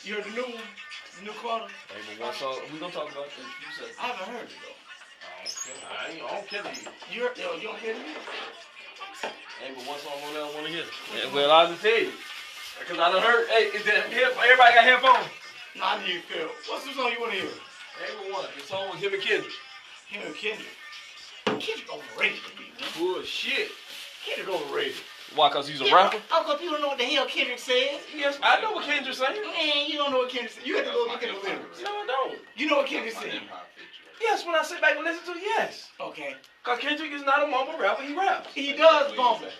You heard the new one? The new Carter? Hey, but one song, we gonna talk about it. You said I haven't heard it though. I don't care to you. You don't hear it? Hey, but one song on there I want to hear. Yeah, well, I'll just tell you. Because I done heard, hey, is that everybody got headphones? No, I need Phil. What's the song you want to hear? Hey, but one. The song was him and Kendrick. Him and Kendrick. Kendrick overrated to me, man. Bullshit. Kendrick overrated. Why, because he's a rapper? How come you don't know what the hell Kendrick says? Yes, I know what Kendrick's saying. Man, you don't know what Kendrick says. You have to go look at the lyrics. No, I don't. You know what Kendrick said? Yes, when I sit back and listen to it, yes. Okay. Because Kendrick is not a mumble rapper, he raps. He does mumble.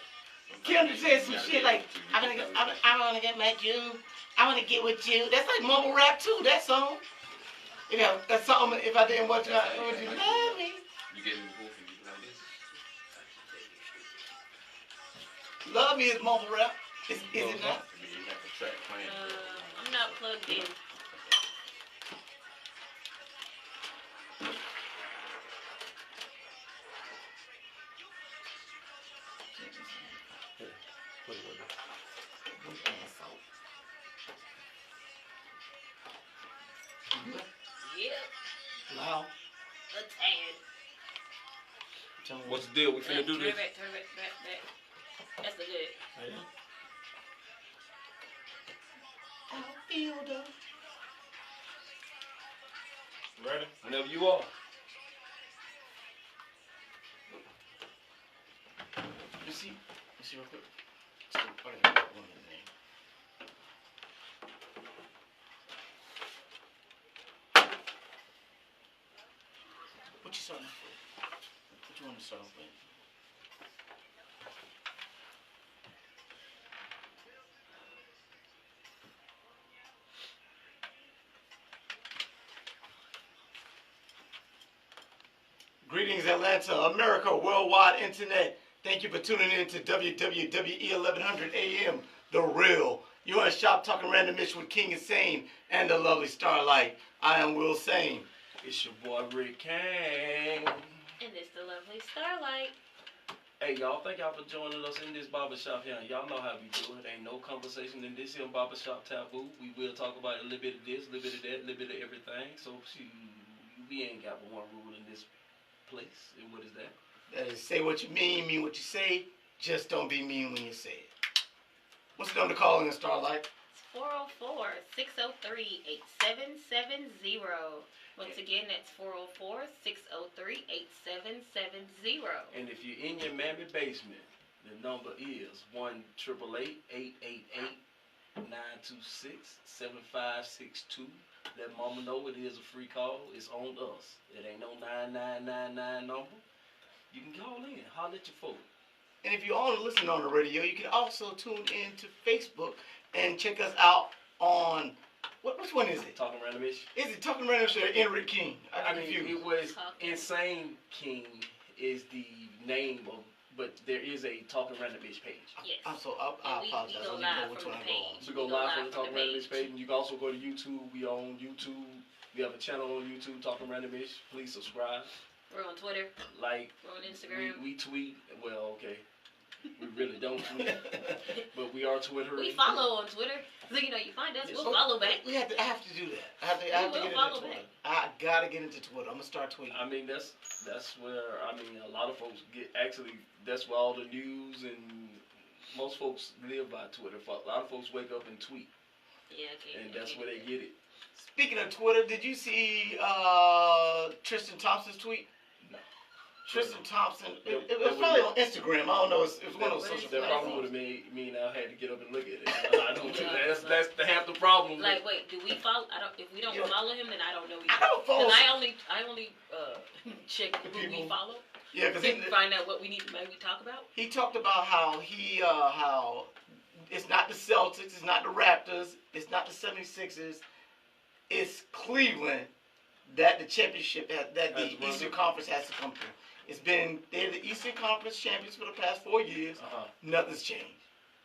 Kendrick says some shit like, I'm gonna get mad at you. I want to get with you. That's like mumble rap too, that song. You know, that's something, if I didn't want you, would you love me? You getting goofy like this? Love me is mumble rap. Is it not? I mean, you got the track playing. I'm not plugged in. Yeah. Loud. A tad. What's the deal? We finna do this. Turn back. That's the good. Outfielder. Ready? Whenever you are. You see real quick. What you starting off with? What you want to start off with? Greetings, Atlanta, America, worldwide internet. Thank you for tuning in to WWWE 1100 AM, The Real. You're in Shop Talking Randomish with King Insane and the lovely Starlight. I am Will Sane. It's your boy Rick Kang. And it's the lovely Starlight. Hey, y'all, thank y'all for joining us in this barbershop here. Y'all know how we do it. Ain't no conversation in this here barbershop taboo. We will talk about a little bit of this, a little bit of that, a little bit of everything. So, we ain't got but one rule in this place. And what is that? That is, say what you mean what you say. Just don't be mean when you say it. What's the number to call in, Starlight? It's 404-603-8770. Once again, that's 404-603-8770. And if you're in your mammy basement, the number is 1-888-889-26-7562. Let mama know it is a free call. It's on us. It ain't no 9999 number. You can call in. Holler at your folks. And if you only listen on the radio, you can also tune in to Facebook and check us out on, which one is it? Talking Randomish. Is it Talking Randomish or Enric King? I mean, it was Insane King is the name of, but there is a Talking Randomish page. Yes. I apologize. We go live from the page. We go live from the Talking Randomish page, and you can also go to YouTube. We on YouTube. We have a channel on YouTube, Talking Randomish. Please subscribe. We're on Twitter. Like. We're on Instagram. We tweet. Well, okay. We really don't tweet, but we are Twitter. We follow on Twitter. So, you find us. We'll follow back. I have to do that. I have to get into Twitter. I gotta get into Twitter. I'm gonna start tweeting. I mean, that's where a lot of folks get. Actually, that's where all the news and most folks live by Twitter. A lot of folks wake up and tweet. Yeah, and that's where they get it. Speaking of Twitter, did you see Tristan Thompson's tweet? Tristan Thompson. It was probably on Instagram. I don't know. It was one of those social platforms. That probably would have made me and I had to get up and look at it. I don't do that. That's half the problem. Like, wait, do we follow? If we don't follow him, then I don't know. I don't follow. I only check who we follow. Yeah, because he find out what we need to maybe talk about. He talked about how how it's not the Celtics, it's not the Raptors, it's not the 76ers, it's Cleveland that the championship that the Eastern Conference has to come through. They're the Eastern Conference champions for the past 4 years. Nothing's changed.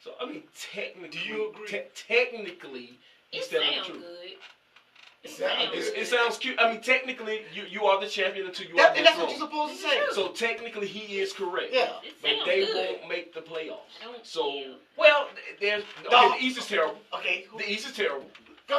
So I mean, technically, do you agree? Technically, it sounds good. It sounds cute. I mean, technically, you are the champion until you are And that's what thrown. you're supposed to say. So technically, he is correct. Yeah. But they won't make the playoffs. So, Well, there's No. the East is terrible. okay. The East is terrible. You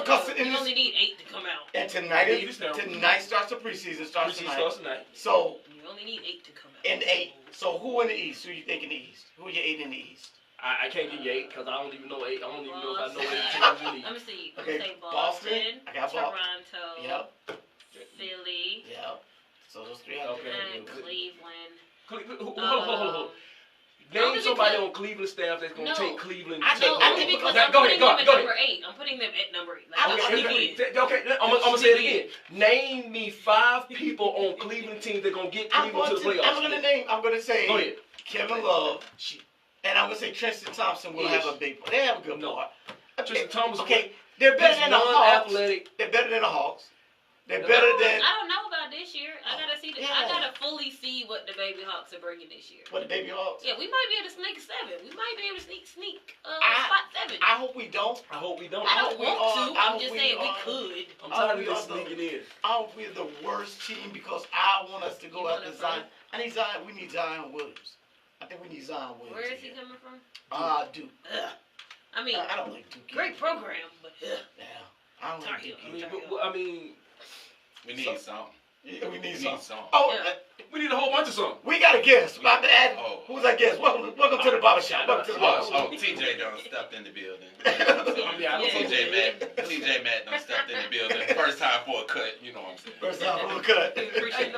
only need 8 to come out. And tonight The East is terrible. tonight starts the preseason. Starts Preseason tonight. starts tonight. So You only need 8 to come out. in 8. So who in the East? Who you think in the East? Who are your 8 in the East? I can't give you 8 because I don't even know 8. I don't even know if I know 8 Boston. teams in the Let East. me see. Okay, Say Boston. Boston, I got Boston. Toronto, Yep. Philly, Yep. So those 3 Okay. and Cleveland. Hold on. Name Only somebody because- on Cleveland staff that's going to No. take Cleveland I to know, the Only playoffs. because Now, I'm go putting ahead, them at go ahead. number 8. I'm putting them at number 8. Like, I'm I'm gonna- sneaking in. Okay, I'm gonna say it again. Name me 5 people on Cleveland teams that gonna get I'm Cleveland going to the to. playoffs. I'm gonna say Go ahead. Kevin Love, and I'm gonna say Tristan Thompson will have a big part. They have a good No. part. Tristan Thompson. Okay, they're better He's than the Hawks. non-athletic. They're better than the Hawks. They're No. better than I don't know about this year. I gotta see. Yeah. I gotta fully see what the baby Hawks are bringing this year. what the baby Hawks. Yeah, we might be able to sneak 7. We might be able to sneak I- spot 7. I hope we don't. I hope we don't. I don't hope we want are- to. I I'm hope just we saying we are. could. I'm I tired hope of we this are, though. sneaking in. I hope we're the worst team because I want us to go You after want Zion. him I need Zion. We need Zion Williams. I think we need Zion Williams. Where is he here. coming from? Duke. Ugh. I mean, I don't like Duke. great program, but ugh. Yeah. I don't like Duke. I mean, We need some. Yeah, we need We some. need some. Oh, Yeah. we need a whole bunch of something. we got a guest. My bad. Oh. Who's that guest? Welcome to the barbershop. Welcome to the barbershop. TJ done stepped in the building. I mean, I don't TJ Matt done stepped in the building. First time for a cut, you know what I'm saying. First time we'll cut. Appreciate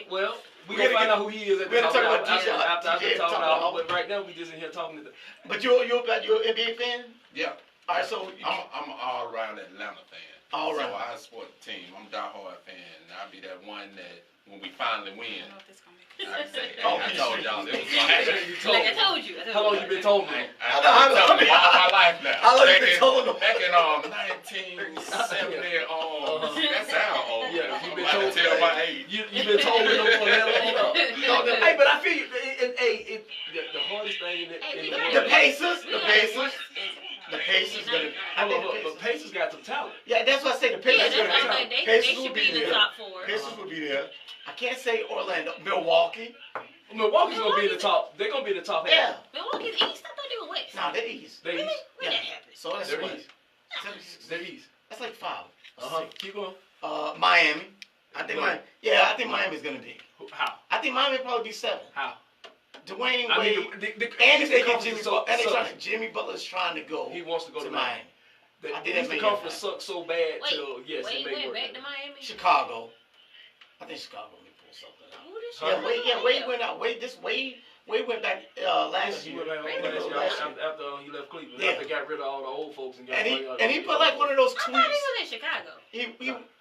Well, we We're gonna gonna find get- out who he is at we're the gonna top. talk about TJ After I talking talk about- about, but right now we just in here talking to the. But you're an NBA fan? Yeah. All right, so I'm an all-around Atlanta fan. All right. So I support the team. I'm a diehard fan. I'll be that one that when we finally win, I can say, hey, Oh, I told y'all it was You gonna happen. told Like I me. told you. How long you been told me? I I know. tell you all my life now. How long you been Back in- told them? Back in 1970, that sound old. Yeah, you I'm been about told to tell me. my age. You've been told me no for that long. No, Hey, but I feel you. The hardest thing in the the world. Pacers. We The got Pacers. one- The Pacers gonna. I Hold on, think but Pacers got some talent. Yeah, that's what I say. The Yeah, Pacers that's gonna. what I'm be like. They Pacers will should be be in the there. top 4. Pacers will be there. I can't say Orlando, Milwaukee. Milwaukee's gonna be in the top. They're gonna be in the top half. Yeah. Milwaukee's East. I thought they were West. Nah, they're East. They Really? East. When Yeah. that happened? So that's They're what. East. 76. They're East. That's like 5. Keep going. Miami. I think Right. I think Miami's gonna be. How? I think Miami will probably be 7. How? Dwayne I Wade. mean, and if they get conference Jimmy sucks. Butler, and they trying to, Jimmy Butler's trying to go He wants to go to to Miami. Miami. I The think that Eastern may Conference be sucks so bad Wait, till yes, Wade it may went work. back to Miami. Chicago. I think Chicago may pull something out. Who did Huh? Wade went out. Wade went back last He year. went back home Really? last year after he left Cleveland. Yeah. After they got rid of all the old folks and got And he put like one of those I thought he tweets. was in Chicago.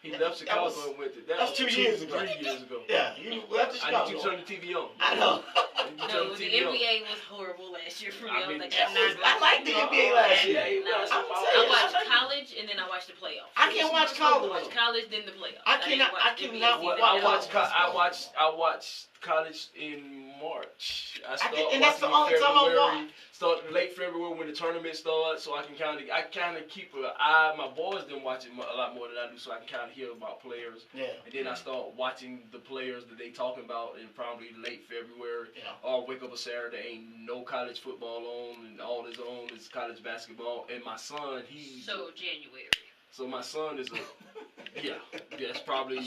He left Chicago was- and went to that's 2 years ago. 3 years ago. Yeah, he left I Chicago. need you to turn the TV on. I know. I need you to turn No, the the TV on. NBA was horrible last year for me. I I mean, was like, that I'm not was- I like the NBA last year. Yeah, No, I'm I saying, watched I- college and then I watched the playoffs. I can't watch I college. watched college, then the playoffs. I didn't cannot- watch I NBA cannot season watch- I at watched. all. I watched college in March. I started and that's the watching in only time I February. watch. Start late February when the tournament starts, so I can kind of keep an eye. My boys them watch it a lot more than I do, so I can kind of hear about players. Yeah. And then I start watching the players that they talking about in probably late February. Yeah. Or wake up a Saturday, ain't no college football on, and all is on is college basketball. And my son, So January. so my son is a that's probably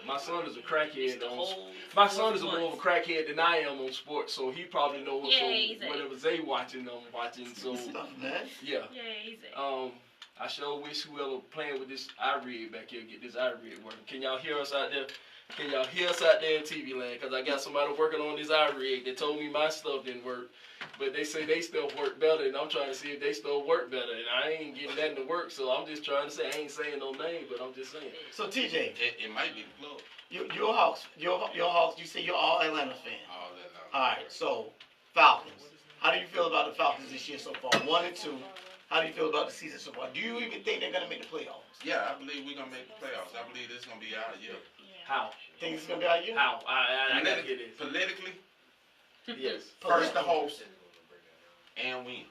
My son is a crackhead. It's the On, whole my son is 4 more of a months. crackhead than I am on sports, so he probably knows. Yeah, so he's a- whatever they watching, I'm watching. So Good stuff, man. yeah. Yeah, he's a. I sure wish whoever playing with this iRig back here get this iRig working. Can y'all hear us out there? Can y'all hear us out there in TV land? Because I got somebody working on this iRig that told me my stuff didn't work. But they say they stuff work better, and I'm trying to see if they still work better. And I ain't getting that to work, so I'm just trying to say, I ain't saying no name, but I'm just saying. So TJ, It might be the club. your Hawks, your Hawks. You say you're all Atlanta fan. All that. All right. So Falcons. How do you feel about the Falcons this year so far? 1 and 2. How do you feel about the season so far? Do you even think they're gonna make the playoffs? Yeah, I believe we're gonna make the playoffs. I believe this is gonna be our year. How? Think it's gonna be our year? How? I gotta get this. Politically, Yes. first to host and win.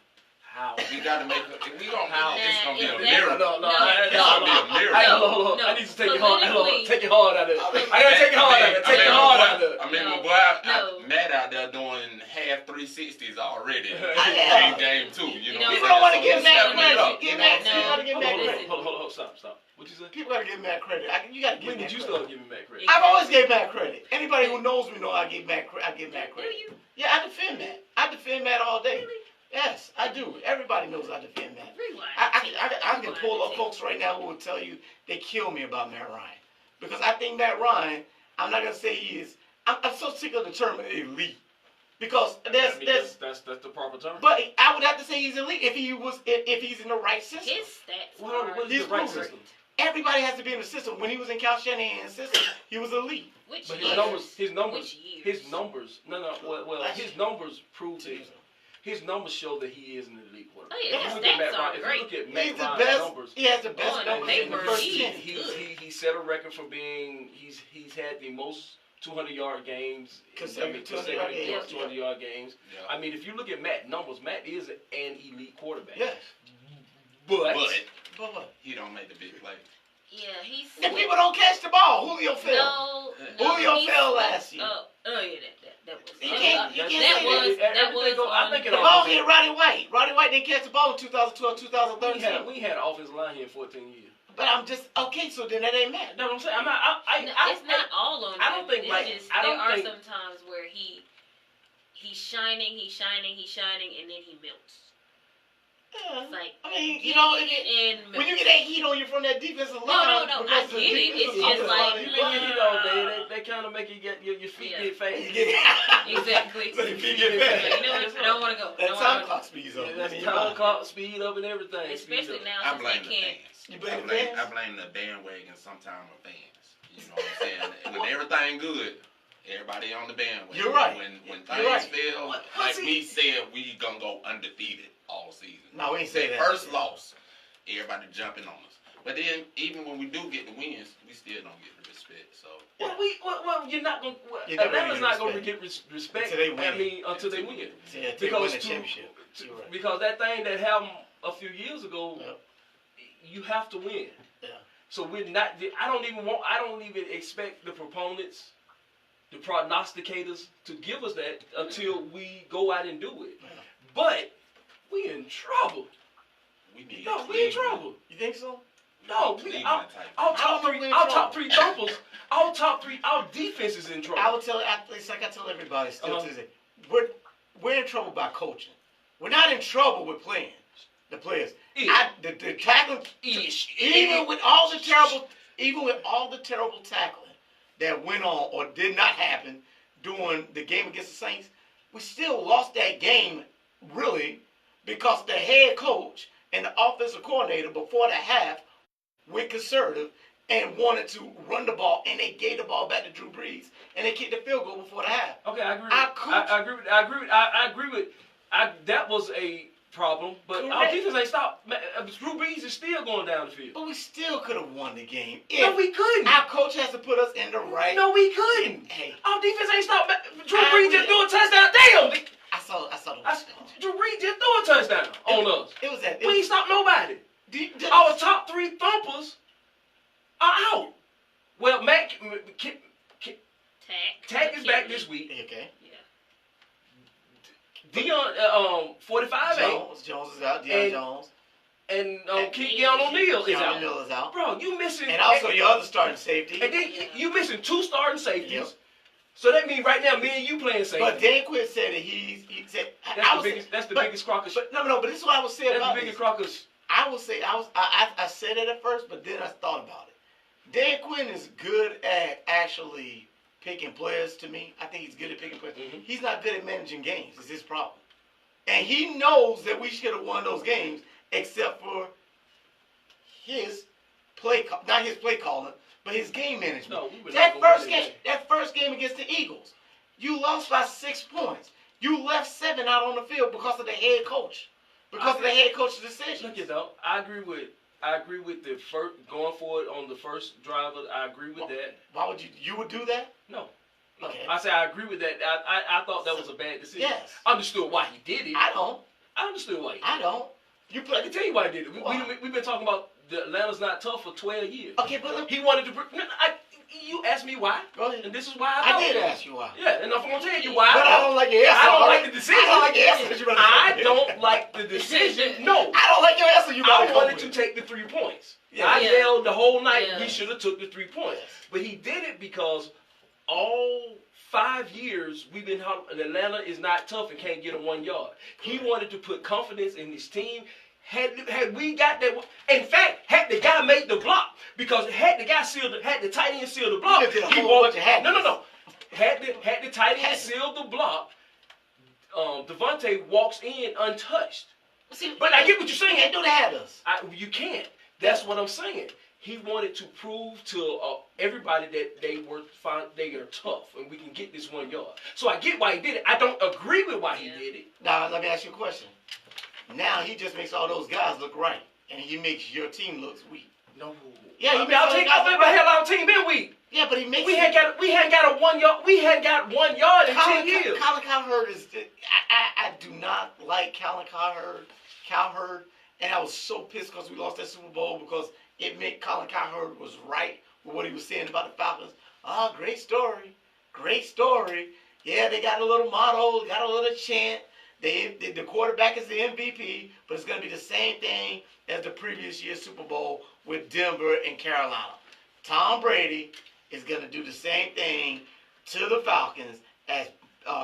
How? We gotta make. If we gonna How? it's gonna be a Exactly. miracle. It's gonna be a miracle. Hold on. I need to take your heart. Politically- Take your heart out of it. I gotta take your heart out of it. Take your heart out of it. I mean, No. my boy, No. Matt out there doing half 360s already. Yeah. In game 2, you know. People don't want to give Matt Matt credit. Give Matt, No. you gotta give Matt Hold on. credit. Hold on. Stop. What you say? People gotta give Matt credit. You gotta give When Matt did you credit. start giving Matt credit? I've always gave Matt credit. Anybody who knows me know I give Matt credit. Do you? Yeah, I defend Matt. I defend Matt all day. Really? Yes, I do. Everybody knows I defend Matt. Rewind. I can pull up folks right now who will tell you they kill me about Matt Ryan. Because I think Matt Ryan, I'm not going to say he is, I'm so sick of the term elite. Because that's the proper term. but I would have to say he's elite if he's in the right system. His stats What are is the right proven. system? Everybody has to be in the system. When he was in Cal Shanahan's system, he was elite. which But years? his numbers. Which years? Well, Last his year. numbers prove that. His numbers show that he is an elite quarterback. Oh, yeah, If you his look at Matt stats Ryan, are if you great. look at He's Matt the Ryan's best. numbers, He has the best On numbers in the paper, first he 10. is good. he set a record for being he's had the most 200-yard games. Consecutive 200-yard games. 200-yard games. Yeah. I mean, if you look at Matt numbers, Matt is an elite quarterback. Yes. But But what? he don't make the big play. Yeah, he's. And people don't catch the ball. Julio fell. No. Julio he's- fell last year. Yeah, that was. You can't that say was. that. That was. I think it The all ball goes hit in. Roddy White. Roddy White didn't catch the ball in 2012, 2013. we had an offensive line here in 14 years. But I'm just okay. So then that ain't Matt. That's what I'm saying. I'm not. It's not all on him. I don't think, It's like, just, I don't there are think- some times where he's shining, and then he melts. Yeah. It's like I mean, you know, and when you get that heat on you from that defensive line, no, because I the get it. defensive It's line just is like, on his line. they kind of make you get your feet Yeah. get fast. You get- Exactly. So your feet get Yeah. fast. You know what? I don't want to go. That time clock speeds up. Yeah, that's I mean, time clock, speed up, and everything. Especially now I since blame they the can't. fans. You blame the fans? I blame the bandwagon sometimes of fans. You know what I'm saying? When everything good, everybody on the bandwagon. You're right. When You're things right. fail, like we said, we gonna go undefeated all season. No, we ain't say that. First loss, everybody jumping on us. But then, even when we do get the wins, we still don't get the respect. So Well, you're not gonna. You're never Atlanta's gonna not gonna get get respect. Until they win. I mean, until they win. Yeah, to Because win the to- championship. You're right. Because that thing that happened a few years ago, Yep. you have to win. Yeah. So we're not. I don't even expect the proponents, the prognosticators, to give us that until we go out and do it. Yeah. But we in trouble. we need. No, we in trouble. You think so? No, Cleveland type. our I top don't three, know we're in our trouble. top three thumpers, our defense is in trouble. I would tell athletes like I tell everybody still Uh-huh. to this day, we're in trouble by coaching. We're not in trouble with playing. The players. The tackling. Even with all the terrible tackling that went on or did not happen during the game against the Saints, we still lost that game really because the head coach and the offensive coordinator before the half went conservative and wanted to run the ball, and they gave the ball back to Drew Brees, and they kicked the field goal before the half. Okay, I agree. Our coach- I agree with. That was a problem, but our Correct. defense ain't stopped. Drew Brees is still going down the field. But we still could have won the game. No, If we couldn't. our coach has to put us in the right. No, we couldn't. Hey, Our defense ain't stopped. Drew I Brees agree. just threw a touchdown. Damn! I saw the Drew Brees just threw a touchdown on us. It was that. We ain't stopped nobody. Our top three thumpers are out. Well, Tack is back this week. Okay. Dion, 45-8. Jones is out. Deion And- Jones. And Keon O'Neal is Keanu out. O'Neal is out. Bro, you missing. And also your other starting safety. And then you missing two starting safeties. Yep. So that means right now me and you playing safety. But Dan Quinn said that he said That's the biggest crock of shit. But no, but this is what I would say That's about the this. biggest crock of shit. I would say I said it at first, but then I thought about it. Dan Quinn is good at actually picking players. To me, I think he's good at picking players. Mhm. He's not good at managing games. It's his problem, and he knows that we should have won those games, except for his not his play calling, but his game management. No, we were not that gonna first win game, that first game against the Eagles, you lost by 6 points. You left 7 out on the field because of the head coach, because of the head coach's decision. Look, I agree with the first going forward on the first driver. I agree with that. Why would you would do that? No. Okay. I say I agree with that. I thought that was a bad decision. Yes. I understood why he did it. I don't. I understood why. I don't. You I play. can tell you why he did it. Why? We've been talking about the Atlanta's not tough for 12 years. Okay, but He wanted to. You asked me why, go ahead. and this is why I did ask you why. Yeah, and I'm gonna tell you why. But I don't like your answer. I don't already. like the decision. I don't like your answer. You I don't like the decision. No, I don't like your answer. You I wanted to take the 3 points. Yeah. I yelled the whole night. Yeah. He should have took the 3 points, but he did it because all 5 years we've been and Atlanta is not tough and can't get a 1 yard. He wanted to put confidence in his team. Had we got that, in fact, had the guy made the block, because had the guy had the tight end seal the block, You just did a whole bunch of habits. no. Had the tight end sealed the block, Devontae walks in untouched. See, But I get what you're saying. You can't do the hatters. You can't. That's what I'm saying. He wanted to prove to everybody that they are tough and we can get this 1 yard. So I get why he did it. I don't agree with why he did it. Now, let me ask you a question. Now he just makes all those guys look right, and he makes your team look weak. No. Yeah, I mean, our team been weak. Yeah, but he makes. We hadn't got a 1 yard. We hadn't got 1 yard in 10 years. Colin Cowherd is. I do not like Colin Cowherd, and I was so pissed because we lost that Super Bowl because it meant Colin Cowherd was right with what he was saying about the Falcons. Oh, great story. Yeah, they got a little motto, got a little chant. The quarterback is the MVP, but it's going to be the same thing as the previous year's Super Bowl with Denver and Carolina. Tom Brady is going to do the same thing to the Falcons as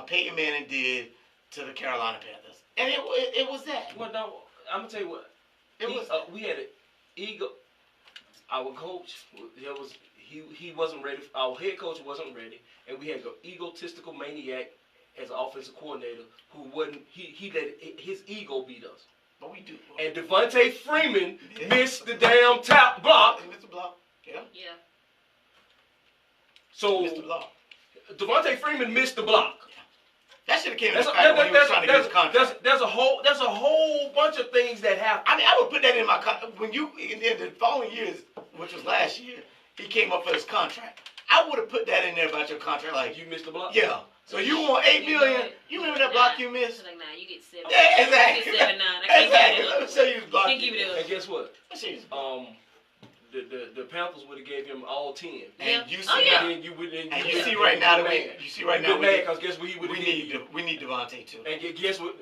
Peyton Manning did to the Carolina Panthers. And it was that. Well, no, I'm going to tell you what. We had an ego. Our coach, he wasn't ready. Our head coach wasn't ready. And we had an egotistical maniac as an offensive coordinator who wouldn't, he let his ego beat us. But we do. And Devontae Freeman missed the damn top block. He missed the block. Yeah. So Missed the block. Devontae Freeman missed the block. That should have came in the fact when he was trying to get his contract. There's a whole bunch of things that happen. I mean, I would put that in my contract. When in the following years, which was last year, he came up for his contract. I would have put that in there about your contract. Like, You missed the block? yeah. So you want $8 million? You remember that block you missed? Like, nah, you get 7. Yeah, exactly. You get 7, 9. I can't Exactly. give it Let up. me show you his block. Can't give it up. And guess what? Let's show you his block. The Panthers would have gave him all 10. And you see, And you see right now, because guess what he would have did? we need Devontae too. And guess what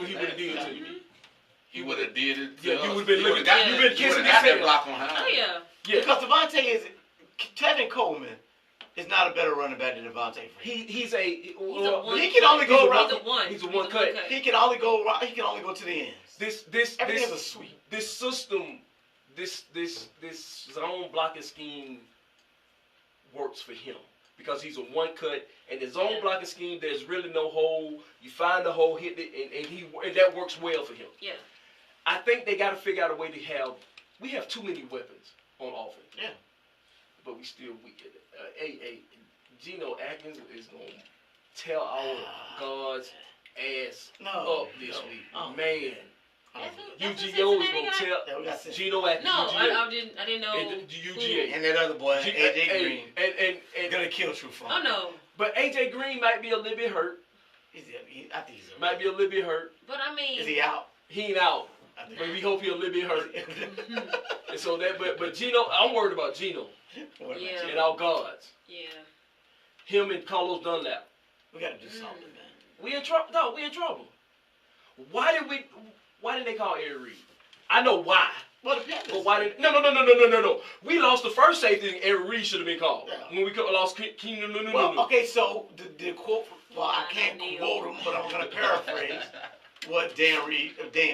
he would have did to you? He would have did it. Yeah, you would have been looking. You've been kissing that his block on high. Oh, yeah. Yeah. Because Devontae Tevin Coleman is not a better running back than Devontae Freeman. He's a one. He can only go around. He's a one cut. He can only go to the ends. Everything's a sweep. This system, this zone blocking scheme works for him because he's a one cut, and the zone blocking scheme there's really no hole. You find the hole, hit it, and that works well for him. Yeah. I think they got to figure out a way to have. We have too many weapons on offense. Yeah. But we still weak at it. Geno Atkins is gonna tell our guards ass up this week. Man. UGO is gonna tell Geno Atkins. No, I didn't know. And UGA. And that other boy, AJ Green. And gonna kill True Fun. Oh no. But AJ Green might be a little bit hurt. I think he's might be a little bit hurt. But I mean, is he out? He ain't out. But we hope he's a little bit hurt. And so that, but Geno, I'm worried about Geno. Yeah. And our guards. Yeah. Him and Carlos Dunlap. We gotta do something, man. We in trouble. No, we in trouble. Why did they call Eric Reed? I know why. Well, the Panthers. But why did no. We lost the first safety and Eric Reed should have been called. Yeah. When we lost Keenan. Well, okay, so the quote. Well, I can't quote him, but I'm gonna paraphrase what Dan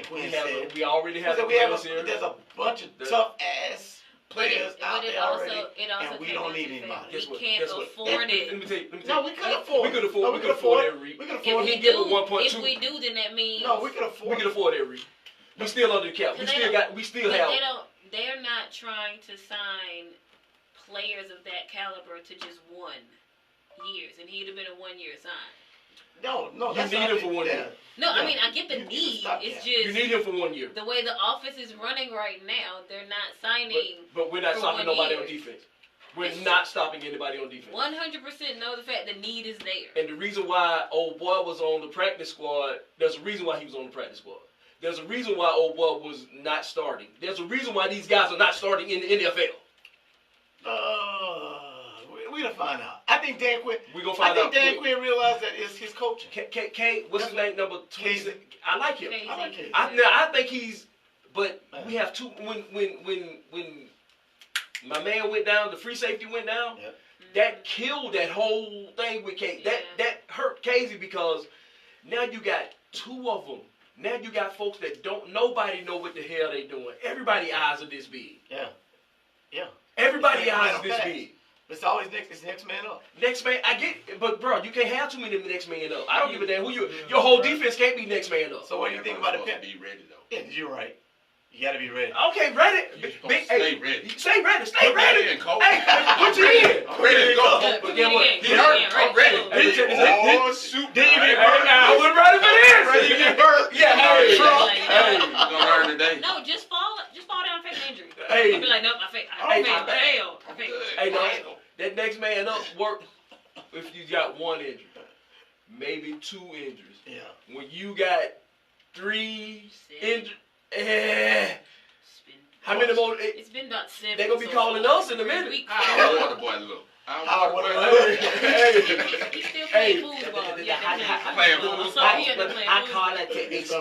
Quinn said. We already have. There's a bunch of tough ass players out there already, and we don't need anybody. We can't afford it. Let me tell you. No, we could afford. We could afford Eric Reed. We could afford. If we do, then that means no, we could afford. We could afford Eric Reed. We still under the cap. We still have. They're not trying to sign players of that caliber to just 1 year, and he'd have been a 1 year sign. No, you need him for 1 year. No, I mean I get the need. It's just you need him for 1 year. The way the office is running right now, they're not signing. But we're not signing nobody on defense. We're not stopping anybody on defense. 100% know the fact the need is there. And the reason why old boy was on the practice squad, there's a reason why he was on the practice squad. There's a reason why old boy was not starting. There's a reason why these guys are not starting in the NFL. We're gonna find out. I think Dan Quinn. We're gonna find out. I think Dan Quinn realized that it's his coaching. K, what's his name? Number 26. I like him. I like him. I think he's. But we have two. When my man went down, the free safety went down. Yep. That killed that whole thing with Casey. That hurt Casey because now you got two of them. Now you got folks that nobody know what the hell they doing. Everybody eyes are this big. Yeah. Everybody eyes are this big. It's always next man up. Next man, I get it, but bro, you can't have too many next man up. I don't give a damn who you. Your whole defense can't be next man up. So what do you think about the Panthers? Be ready though. Yeah, you're right. You gotta be ready. Okay, ready. Stay ready. Stay ready. Stay ready. In, Cole. Hey, put you in. I'm ready to go. But get what? He hurt. I'm ready. Oh, shoot. Did you get burnt? I was ready for this. Ready to get burnt? Yeah, hey. Hey, you're gonna learn today. No, just fall down and fake an injury. Hey. You'll be like, nope, I failed. Hey, no, that next man up work if you got one injury, maybe two injuries. Yeah. When you got three injuries, how many more? It's been about 7. They're gonna be calling us in a minute. How old the boy look? He's still playing football. Playing football. I call it the H2.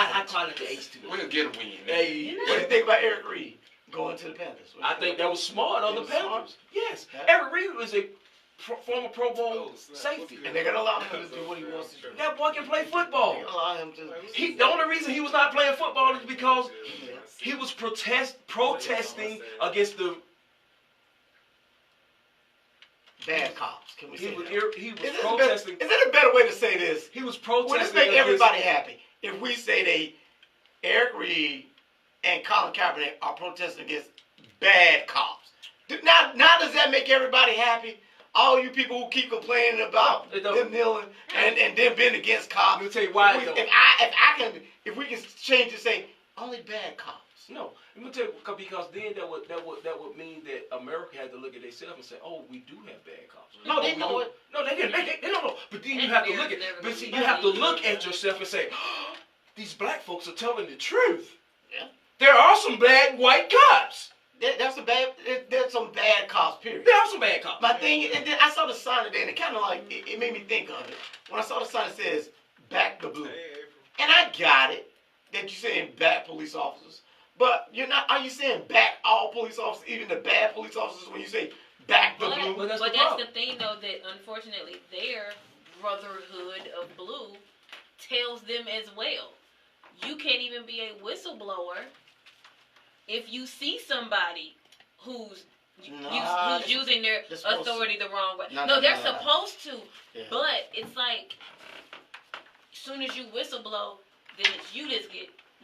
I call it the H2. We'll get a win. Hey, What do you think about Eric Reed going to the Panthers? I think that was smart on the It was smart. Panthers. Yes, Yeah. Eric Reed was a former Pro Bowl safety. And they're gonna allow him to do what he wants to do. That boy can play football. They're gonna allow him to. The only reason he was not playing football is because he was protesting against the. Bad cops. Can we say that? He was protesting. Is there a better way to say this? He was Will protesting. this make against, everybody happy? If we say Eric Reed and Colin Kaepernick are protesting against bad cops. Now does that make everybody happy? All you people who keep complaining about them kneeling and them being against cops. Let me tell you why. If we can change to say only bad cops. No, let me tell you because then that would mean that America had to look at themselves and say, oh, we do have bad cops. No, they know it. No, they didn't. They don't know. But then you have to look at. But see, you have to look at yourself and say, oh, these black folks are telling the truth. Yeah. There are some bad white cops. There's some bad cops, period. There are some bad cops. My thing, and then I saw the sign today, and it kind of like, it made me think of it. When I saw the sign that says, back the blue. And I got it, that you're saying back police officers. But are you saying back all police officers, even the bad police officers, when you say back the blue? But that's the thing, though, that unfortunately their brotherhood of blue tells them as well. You can't even be a whistleblower if you see somebody who's using their authority the wrong way. No, they're supposed to. Yeah. But it's like, as soon as you whistleblow, then it's you that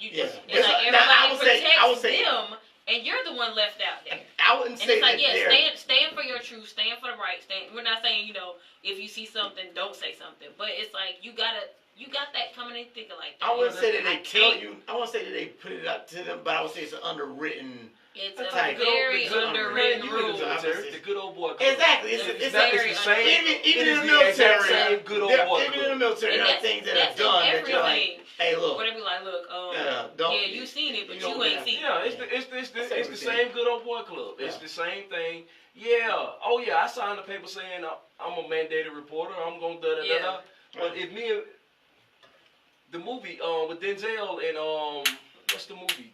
it's like everybody protects them, and you're the one left out there. I wouldn't say it's like, that stand for your truth, stand for the right. We're not saying, if you see something, don't say something. But it's like, you got that coming in thinking like that. I wouldn't say that they tell you. I wouldn't say that they put it up to them, but I would say it's an underwritten. It's a very underwritten rule. The good old boy. Exactly. It's the same. Even in the military. Good old boy. Even in the military, there are things that are done that you're like, hey, look. Where they be like, look, you seen it, but you ain't seen it. Yeah, it's the same good old boy club. It's the same thing. Yeah. Oh yeah, I signed the paper saying I'm a mandated reporter. I'm gonna da. But if me and the movie with Denzel and what's the movie?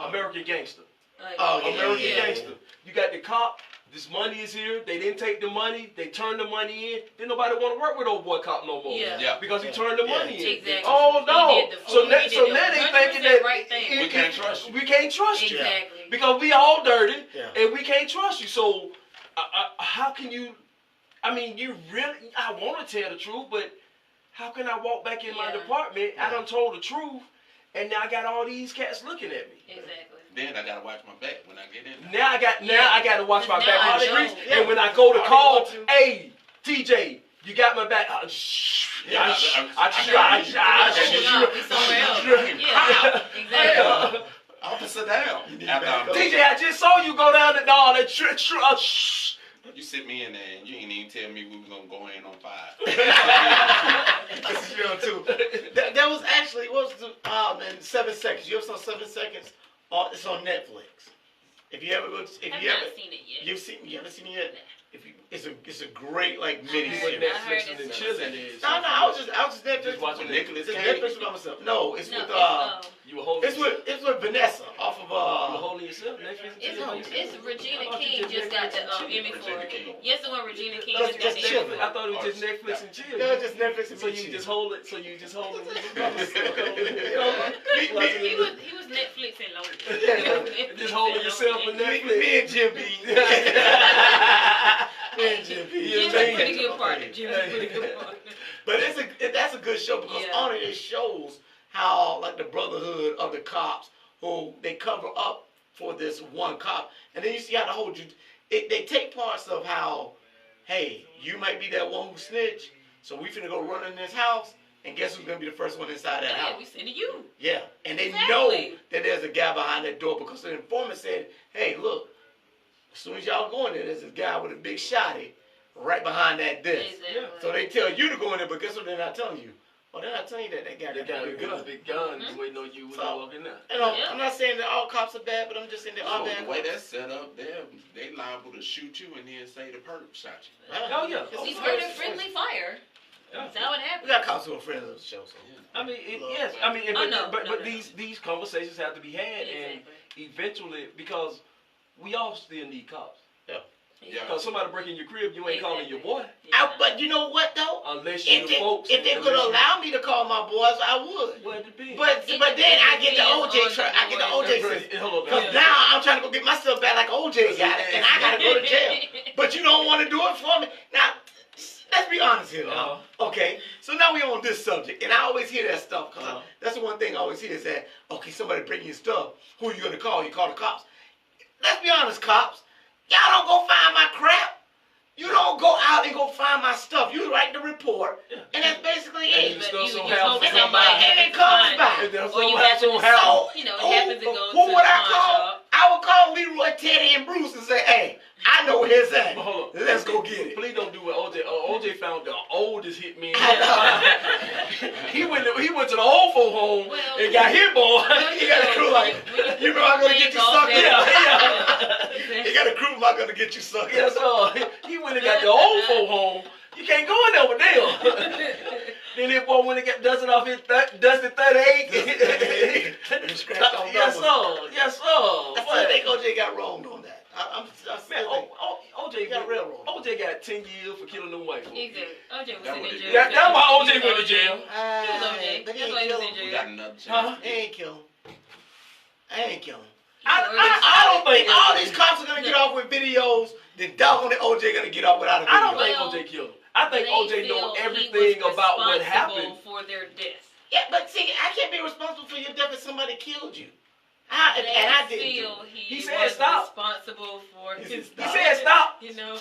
American Gangster. American Gangster. You got the cop. This money is here. They didn't take the money. They turned the money in. Then nobody want to work with old boy cop no more. Yeah. Because he turned the money in. Exactly. Oh no. So now they thinking that right thing. We can't trust you. We can't trust you. Exactly. Because we all dirty and we can't trust you. So how can you? I mean, I want to tell the truth, but how can I walk back in my department? I done told the truth, and now I got all these cats looking at me. Exactly. Then I gotta watch my back when I get in. Now I got to watch my back on the streets, and when I go to call, hey, TJ, you got my back. Officer down. After I'm DJ, I just saw you go down the that shh. You sit me in there and you ain't even tell me we was gonna go in on 5. This is real too. That was actually what was the 7 Seconds. You ever saw 7 Seconds? It's on Netflix. If you ever go, I've not seen it yet. you haven't seen it yet. It's a great like mini I series. Netflix and then chilling is. No, I was just Netflix. Just watching It's Nicolas Cage. Netflix by myself. No, it's with You were holding. it's with Vanessa off You were of holding yourself. Netflix and chill by yourself. It's Regina I thought you King just just got the Netflix and Emmy chill. for it. Yes, the one Regina King That's just got just the chilling. Emmy I for. thought it was just Netflix and chill. no, just Netflix and So you just hold it. So you just hold it. He was Netflix and lonely. Just holding yourself with Netflix. Me and Jim B. Me and Jim B. Jim's a pretty good partner. Jim's a pretty good partner. But that's a good show because Yeah. on it shows how like the brotherhood of the cops who they cover up for this one cop, and then you see how the whole they take parts of how, hey, you might be that one who snitched, so we finna go run in this house, and guess who's gonna be the first one inside that Yeah, house? we send it you. Yeah, and they Exactly. know that there's a guy behind that door because the informant said, hey, look, as soon as y'all go in there, there's a guy with a big shotty right behind that desk. Exactly. So they tell you to go in there, but guess what they're not telling you? Oh, they're not telling you that guy They got got a a big gun. big gun just waiting on you when you So- walk in there. You know, Yeah. I'm not saying that all cops are bad, but I'm just saying there are So bad the way cops. that's set up, they liable to shoot you and then say the perp shot you. Oh yeah. Because he's heard of friendly fire. Yeah. That's how it We happens. got cops who are friends of the show, so. I mean, Love yes. that. I mean, Oh, no, but no. these conversations have to be had, and Exactly. eventually, because we all still need cops. Yeah. Because somebody break in your crib, you ain't calling your boy But you know what though? unless you If the they, folks. if they could allow me to call my boys, I would. Well, it depends. But then I get the OJ truck. I get the OJ system. Hold on, Because now I'm trying to go get my stuff back like OJ got it, and I gotta go to jail. But you don't want to do it for me. Now, let's be honest here, now. Okay? So now we on this subject, and I always hear that stuff, because that's the one thing I always hear is that, okay, somebody bring your stuff. Who are you gonna call? You call the cops. Let's be honest, cops. Y'all don't go find my crap. You don't go out and go find my stuff. You write the report, and that's basically it. Stuff so you happens hope to And come then by. it comes back. Or you happen to, So, you know, it happens to go who to would the I pawn call? shop. I would call Leroy, Teddy, and Bruce and say, hey, I know where his at. Hold on. Let's go get it. Please don't do what OJ. OJ found the oldest hitman. he went to the old folk home Well, and got hit, boy. He got a crew like, you know I'm gonna get you sucker. Yeah. He got a crew, I'm gonna get you sucker. Yes, sir. He went and got the old folk home. You can't go in there with them. Then that boy went and got dusted off his dusted 38. Scratched off Yes, numbers. sir. Yes, sir. I still think OJ got wronged on that. I still Man, think OJ got railroaded. OJ got 10 years for killing them white folks. Exactly. OJ was That in would've- jail. That's why OJ went to jail. He was OJ. But he That's why ain't he was kill in him. We jail. got another chance. Huh? I ain't kill him. I ain't kill him. I don't think If all these cops are gonna get off with videos, then doggone it, OJ gonna get off without a video. I don't think OJ killed him. I think They OJ know feel he everything was about what responsible happened. for their death. Yeah, but see, I can't be responsible for your death if somebody killed you. And I They didn't. feel he said was stop. responsible for He his said He stop. said stop. You know,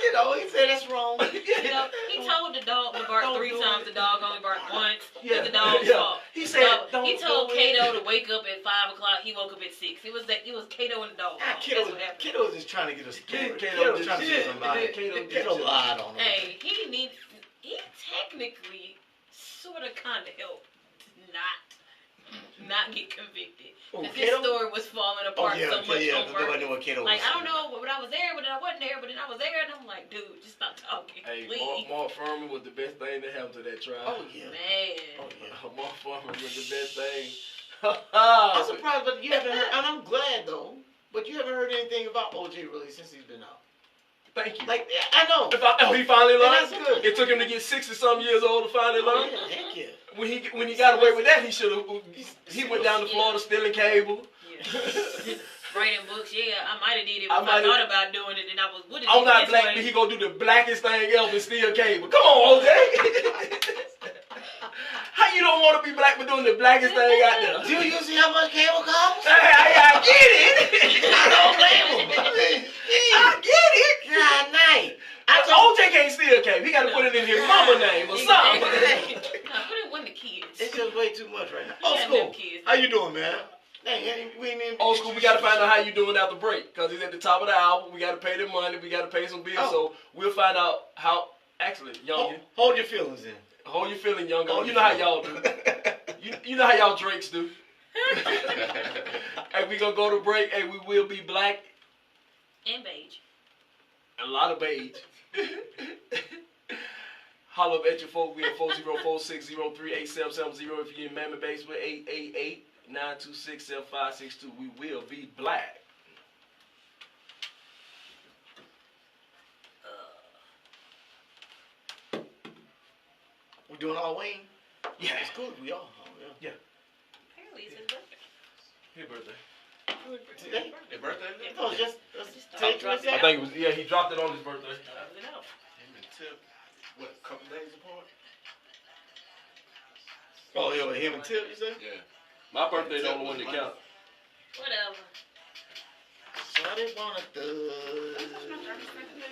You know, he said that's wrong. you know, he told the dog to bark Don't 3 do times. it. The dog only barked once. Yeah, It's the dog's yeah. fault. He said, So, he "Don't told go Kato in." to wake up at 5 o'clock. He woke up at 6. It was Kato and the dog. Ah, That's what happened. Kiddo was just trying to get us Kato Kiddo was just- trying to get somebody. Kiddo lied on him. Hey, he technically sort of kind of helped not get convicted. Oh, Because his Kato? story was falling Oh apart yeah, so much yeah. on Nobody purpose. knew what Kiddo was. Like, I don't know, but I was there, but then I wasn't there, but then I was there, and I'm like, dude, just stop talking, Hey, please. Mark Furman was the best thing to happen to that trial. Oh yeah. Man. Oh yeah. Mark Furman was the best thing. I'm surprised, but you haven't heard, and I'm glad though. But you haven't heard anything about OJ really since he's been out. Thank you. Like, yeah, I know. He finally And learned. that's good. It took him to get 60-some years old to finally Oh, learn. yeah, heck yeah. When he got away with that, he should have. He went down to Florida stealing cable. Yeah. Writing books, yeah, I might have did it. I I thought about doing it, and I was. What I'm not black, but he gonna do the blackest thing ever and steal cable. Come on, OJ. How you don't want to be black but doing the blackest thing out there? Do you see how much cable costs? I get it. I don't blame him. I mean, I get it. God night. OJ can't steal cable. He got to put it in his mama name or something. No, put it with the kids. It's just way too much right now. He Oh, got school. them kids. How you doing, man? We ain't in Old school, we gotta find out how you doing after break, cause he's at the top of the album. We gotta pay the money. We gotta pay some bills. So we'll find out how. Actually, youngin, hold your feelings in. Hold your feeling, youngin. You know how y'all do. You know how y'all drinks do. Hey, we gonna go to break. Hey, we will be black and beige. A lot of beige. Holla up at your folk. We at 404-603-8770. If you're in Mammoth Basement, 888-926-7562. We will be black. We doing all Wayne? Yeah. It's good. We all. Yeah. Apparently it's his birthday. His birthday. Today? Your birthday? No, just I think it was. Yeah, he dropped it on his birthday. Him and Tip, what, a couple days apart? Oh, yeah, him and Tip, you said? Yeah. My birthday the only one that count. Whatever. So I didn't want to.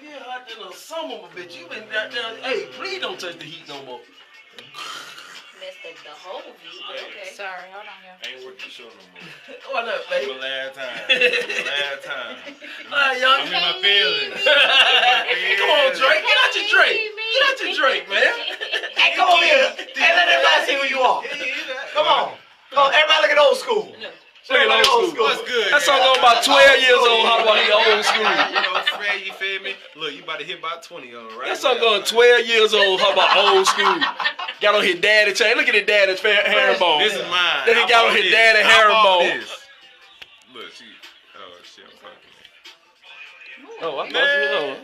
Yeah, hot than a summer, bitch. You been down. Hey, please don't touch the heat no more. Messed up the whole view, but okay. Sorry, hold on, y'all. Ain't worth the show no more. What up, baby? The last time. Last time. All right, y'all. I'm in my feelings. Come on, Drake. Get out your drink. Get out your drink, man. Hey, come on here. Hey, let everybody see who you are. Come on. Come on, everybody look at old school. Look at old school. What's good? That song going about 12 years old. How about he old school? You know, Fred, you feel me? Look, you about to hit about 20 on, right? That song going 12 years old. How about old school? Got on his daddy chain. Look at his daddy's herringbone. This is mine. Then he got on his daddy herringbone. Look, she. Oh, shit, I'm fucking. Oh, I thought you. Oh.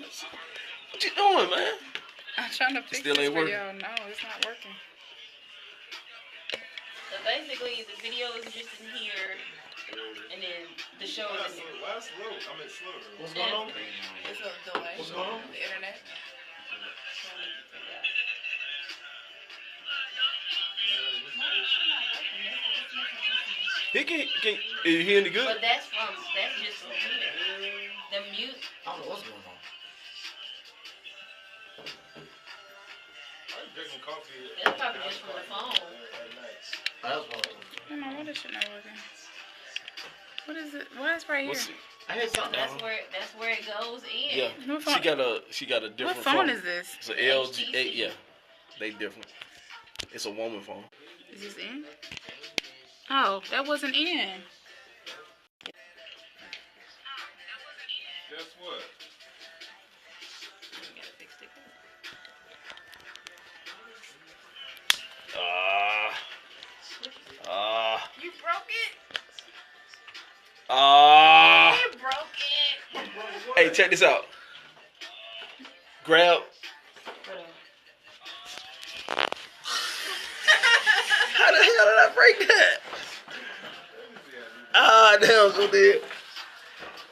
What you doing, man? I'm trying to fix Still this ain't working. video. No, it's not working. So basically, the video is just in here, and then the show is in there. Why slow? I mean, slow. What's going on? It's a delay. What's going on? The internet. He can. Is he any good? But that's just from here. The mute. I don't know what's going on. I'm drinking coffee. That's probably just from the phone. That's what. I don't know why this shit not working. What is it? What is right here? I had something. That's where it goes in. Yeah. What phone? She got a different What phone is this? It's an LG. Yeah. They different. It's a woman phone. Is this in? Oh, that wasn't in. Guess what? You broke it? You broke it. Hey, check this out. Grab. How the hell did I break that? Ah, damn, so dead.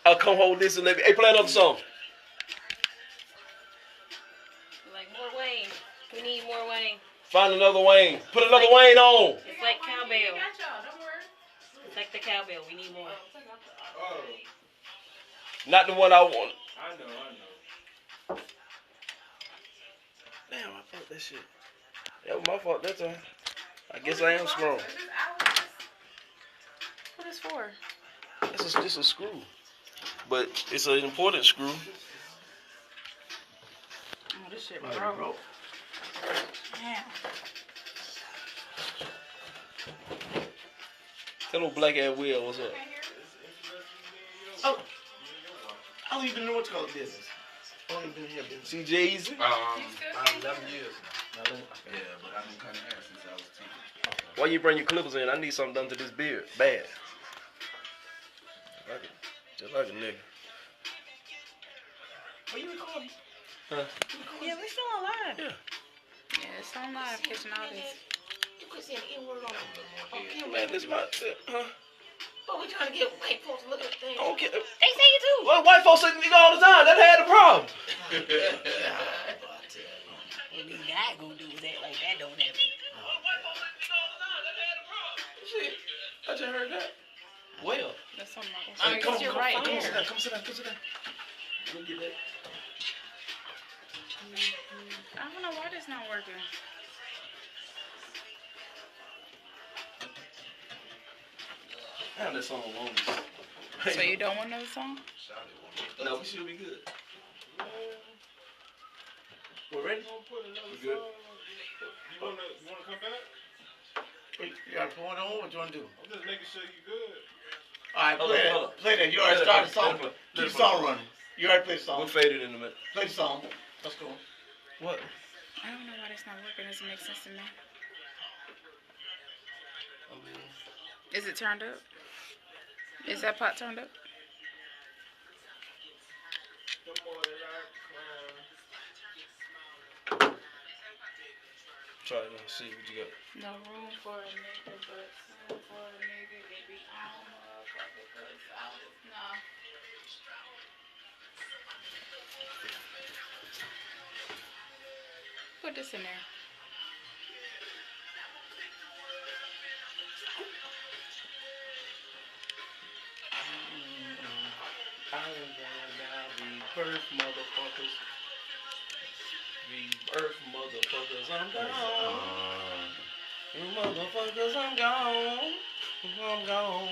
I'll come hold this and let me. Hey, play another song. Like more Wayne. We need more Wayne. Find another Wayne. Put another Wayne on. It's like cowbell. It's like the cowbell. We need more. Oh, Not the one I want. I know. Damn, I fucked that shit. That was my fault that time. I guess I am strong. What is for? This is just a screw. But it's an important screw. Oh, this shit broke. Damn. Tell old black ass Will what's up. Oh, I don't even know what to call it business. I don't even hear business. CJ's? About 11 years. Yeah, but I've been cutting hair since I was 10. Why you bring your clippers in? I need something done to this beard. Bad. Just like a nigga. What you recording? Huh? Yeah, we still on live. Yeah. Yeah, it's on live. Catching all this. You could say an N-word on it. Man, this my... Huh? But we trying to get white folks to look at things. Okay. They say it too. Well, white folks say nigga all the time. That had the problem. What we not gonna do is act like that don't happen. Shit. I just heard that. Well. That's on my. I mean, come you're on, right come here. sit down, come sit down. Let me get that. I don't know why this not working. Have that song alone. So you don't want another song? No, we should be good. We're ready? We good? You wanna come back? You got to put one on? What you want to do? I'm just making sure you good. All right, Hold on, hold on. play that. You already started the song. Keep the song running. You already played the song. We'll fade it in a minute. Play the song. Let's go. What? I don't know why that's not working. Doesn't make sense to me. Is it turned up? Is that pot turned up? Try it and see what you got. No room for a nigga, but room for a nigga. It be on motherfucker, cause I was nah. Put this in there. Rebirth, motherfuckers. Rebirth, motherfuckers. I'm gone. You motherfuckers, I'm gone. I'm gone.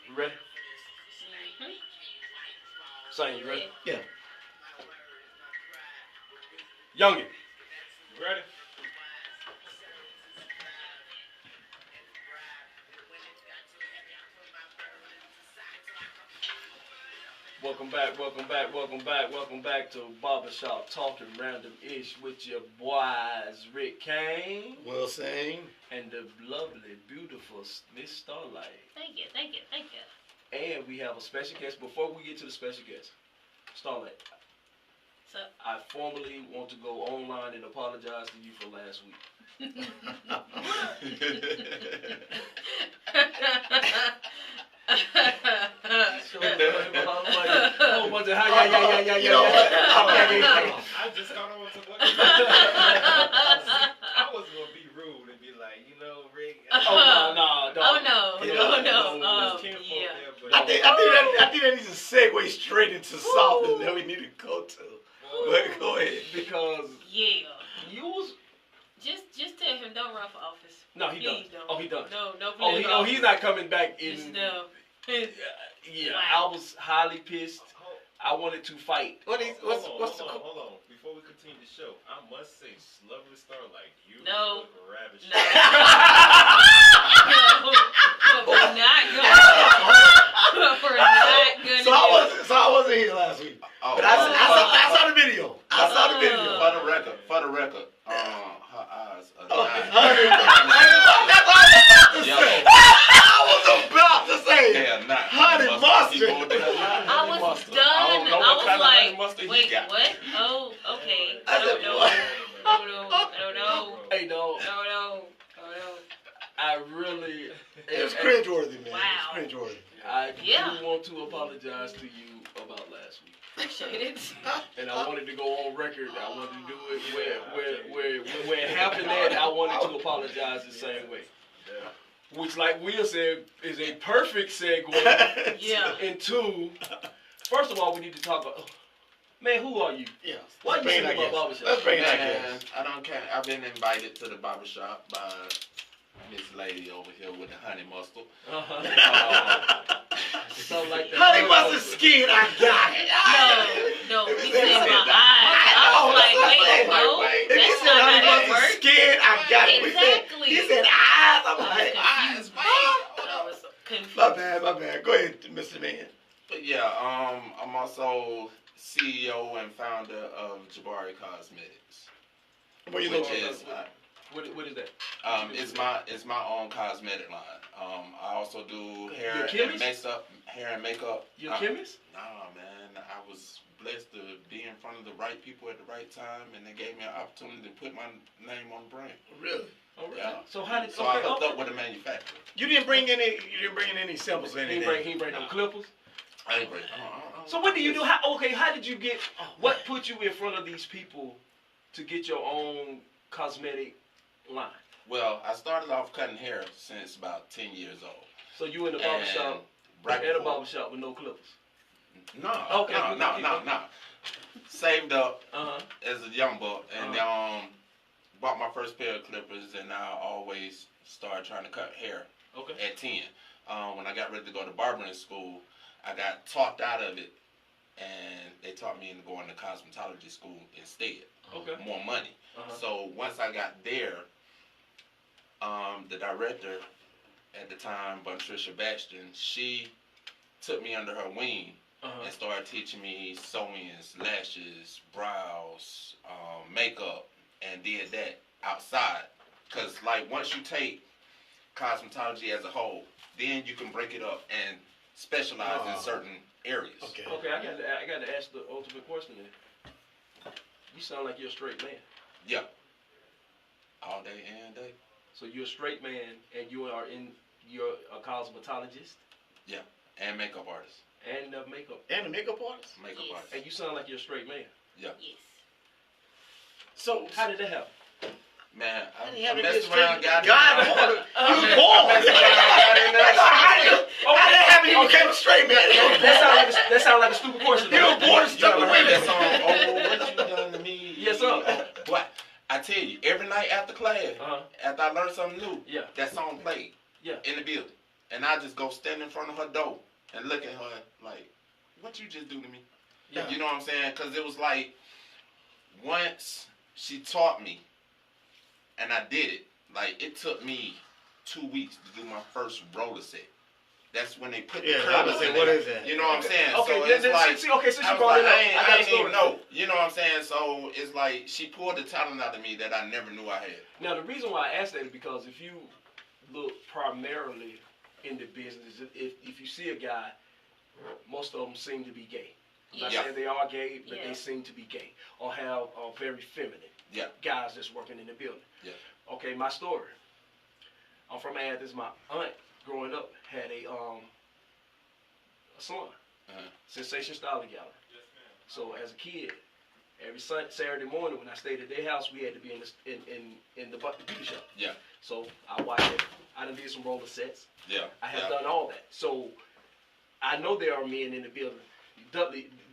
You ready? Mhm. Saying, you ready? Yeah. Youngin. Ready? Welcome back to Barbershop Talking Random-ish with your boys Rick Kane Will sing. and the lovely, beautiful Miss Starlight. Thank you. And we have a special guest. Before we get to the special guest, Starlight, So, I formally want to go online and apologize to you for last week. I just thought I was I was gonna be rude and be like, Rick. I think that needs to segue straight into something that we need to go to. But go ahead. Because yeah. you was Just tell him don't run for office. no, he done. Please don't. Oh, he done. No, He's not coming back in. Just no. Yeah, Wow. I was highly pissed. I wanted to fight. Hold on. Before we continue the show, I must say, lovely Starlight, you No. look ravish. No. We're not gonna. So I wasn't here last week. But I saw the video. I saw the video. For the record, her eyes are Oh, not. that's all I was about to say. They are not. Honey mustard. I was done. I don't know what I kind of was honey like, mustard he wait, got. what? Oh, okay. I I said, don't know. what? I don't know. Hey, dog. No. I really. It was cringeworthy, man. Wow. It was cringeworthy. I Yeah. do want to apologize to you about last week. Appreciate it. And I wanted to go on record. I wanted to do it where it happened at. I wanted to apologize the same way. Which, like Will said, is a perfect segue Yeah. into. First of all, we need to talk about. Man, who are you? Yeah. Why Let's you bring sitting that in my guest. barbershop? Let's bring that Man, guest. I don't care. I've been invited to the barbershop by Miss Lady over here with the honey mustard. Something like that. Honey mustard skin, I got it. No, he He said said my that. eyes. I was like, wait, Like, no, If he that's said not honey how that mustard works. skin, I got it. Exactly. He said eyes. I'm I like, was eyes, confused. man. I was confused. My bad. Go ahead, Mr. Man. But yeah, I'm also CEO and founder of Jabari Cosmetics, What you which looking is What is that? it's my own cosmetic line. I also do hair You're a and chemist? makeup. You a chemist? Nah, man. I was blessed to be in front of the right people at the right time, and they gave me an opportunity to put my name on the brand. Really? Oh, really? Yeah. So how did? So I hooked up with a manufacturer. You didn't bring any samples or He anything. bring no clippers. I ain't bring. So what do you do? How did you get? What put you in front of these people to get your own cosmetic line? Well, I started off cutting hair since about 10 years old. So you in the And barbershop, right at a before- barbershop with no clippers. Okay, No. Saved up Uh-huh. as a young buck, and bought my first pair of clippers, and I always started trying to cut hair Okay. at 10. When I got ready to go to barbering school, I got talked out of it, and they taught me into going to cosmetology school instead. Okay. More money. Uh-huh. So once I got there, the director at the time, Patricia Baxton, she took me under her wing Uh-huh. and started teaching me sewings, lashes, brows, makeup, and did that outside. Cause like once you take cosmetology as a whole, then you can break it up and specialize in certain areas. Okay. Okay, I got to ask the ultimate question then. You sound like you're a straight man. Yeah. All day and day. So you're a straight man, and you're a cosmetologist And makeup artist. and makeup, And the makeup artist. Makeup Yes. artist. and you sound like you're a straight man. Yes. So How did that happen? Man, I I didn't have to be a messed straight around, got God. in there. You was born. I messed around, got in there. How did that happen? You became a straight man. That sound like a stupid question. You were born You stuck ever with heard women. that song? Oh, what you done to me? Yes, sir. Boy, I tell you, every night after class, Uh-huh. after I learned something new, Yeah. that song played. Yeah. In the building, and I just go stand in front of her door and look at her like, "What you just do to me?" Yeah. You know what I'm saying? Because it was like once she taught me, and I did it. Like it took me 2 weeks to do my first roller set. That's when they put the Yeah, I curves was saying, in what there. is that? You know what I'm saying? Okay, so then, it's like, since you I was brought like, it up, I got a ain't story. even know. You know what I'm saying? So it's like she pulled the talent out of me that I never knew I had. Now the reason why I asked that is because if you look primarily in the business, if you see a guy, most of them seem to be gay. I'm not Yeah. saying they are gay, but Yeah. they seem to be gay or are very feminine. Yeah. Guys that's working in the building. Yeah. Okay, my story. I'm from Athens. My aunt growing up had a salon, Uh-huh. Sensation Styling Gallery. So as a kid, every Saturday morning when I stayed at their house, we had to be in the beauty shop. Yeah. So I watched it. I done did some roller sets. Yeah. I have yeah. done all that. So I know there are men in the building.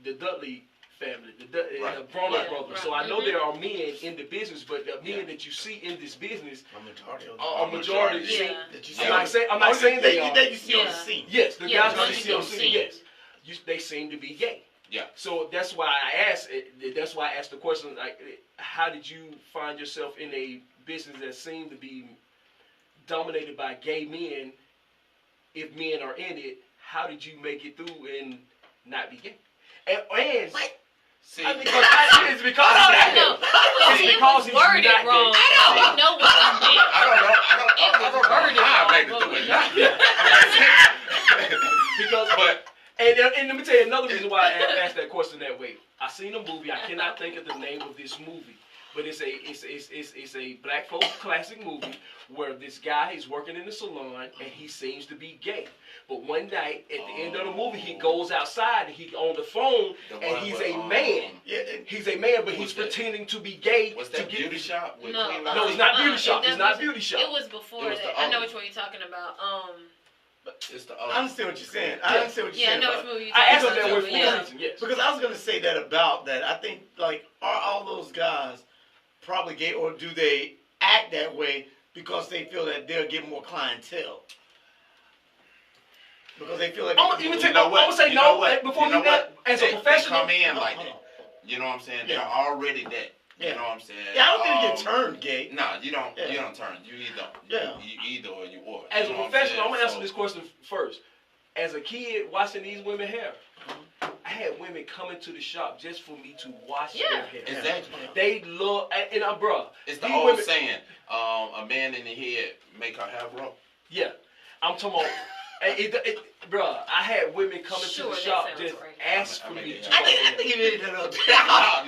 The Dudley family, the Right. Bronner Right. brothers. So I know there are men in the business, but the men that you see in this business, A majority of a majority. Yeah. that you I'm see. not I'm not saying they are. That you see on the Yeah. scene. Yes, the Yeah, guys the that ones you you see on don't scene, see. yes. They seem to be gay. Yeah. So that's why I asked. That's why I asked the question. Like, how did you find yourself in a business that seemed to be dominated by gay men? If men are in it, how did you make it through and not be gay? And See, it's because he's not gay. No, It's it because was he's worded not gay. wrong. I don't know what you meant. I don't know. It was worded how I made it wrong. through it. Not- Because, but and let me tell you another reason why I asked that question that way. I seen a movie. I cannot think of the name of this movie, but it's a black folk classic movie where this guy is working in the salon and he seems to be gay. But one night at the end of the movie, he goes outside and he on the phone and he's a man. Yeah, and He's a man, but Who he's was that? pretending to be gay. what's to that get beauty shop with No, Queen No, Latifah? it's not beauty shop. It It's not was- beauty shop. It was before It was the that. I know other which one you're talking about. It's the I other. understand what you're saying. I understand what you're Yeah, I saying. know about- which movie you're I talking asked him about. that way for Yeah. a reason. Yes. Because I was gonna say that about that. I think like are all those guys probably gay, or do they act that way because they feel that they'll get more clientele? Because they feel like I'm gonna say You know what? no. You know what? Before You know you that, what? as a They professional, come in No, like hold that. on. You know what I'm saying? Yeah. They're already that. Yeah. You know what I'm saying? Yeah, I don't think you get turned gay. Nah, you don't. Yeah. You don't turn. You either. Yeah. You either or you or. as You a know what professional, I'm saying? gonna answer So- this question first. As a kid, watching these women hair, I had women coming to the shop just for me to wash their Yeah. hair. Exactly. They love, and I'm bruh. It's the these old women- saying, a man in the head make her hair grow. Yeah, I'm talking about. Bruh, I had women coming Sure, to the that shop sounds just right. ask I for mean, me yeah. to I wash think their hair. you made that up.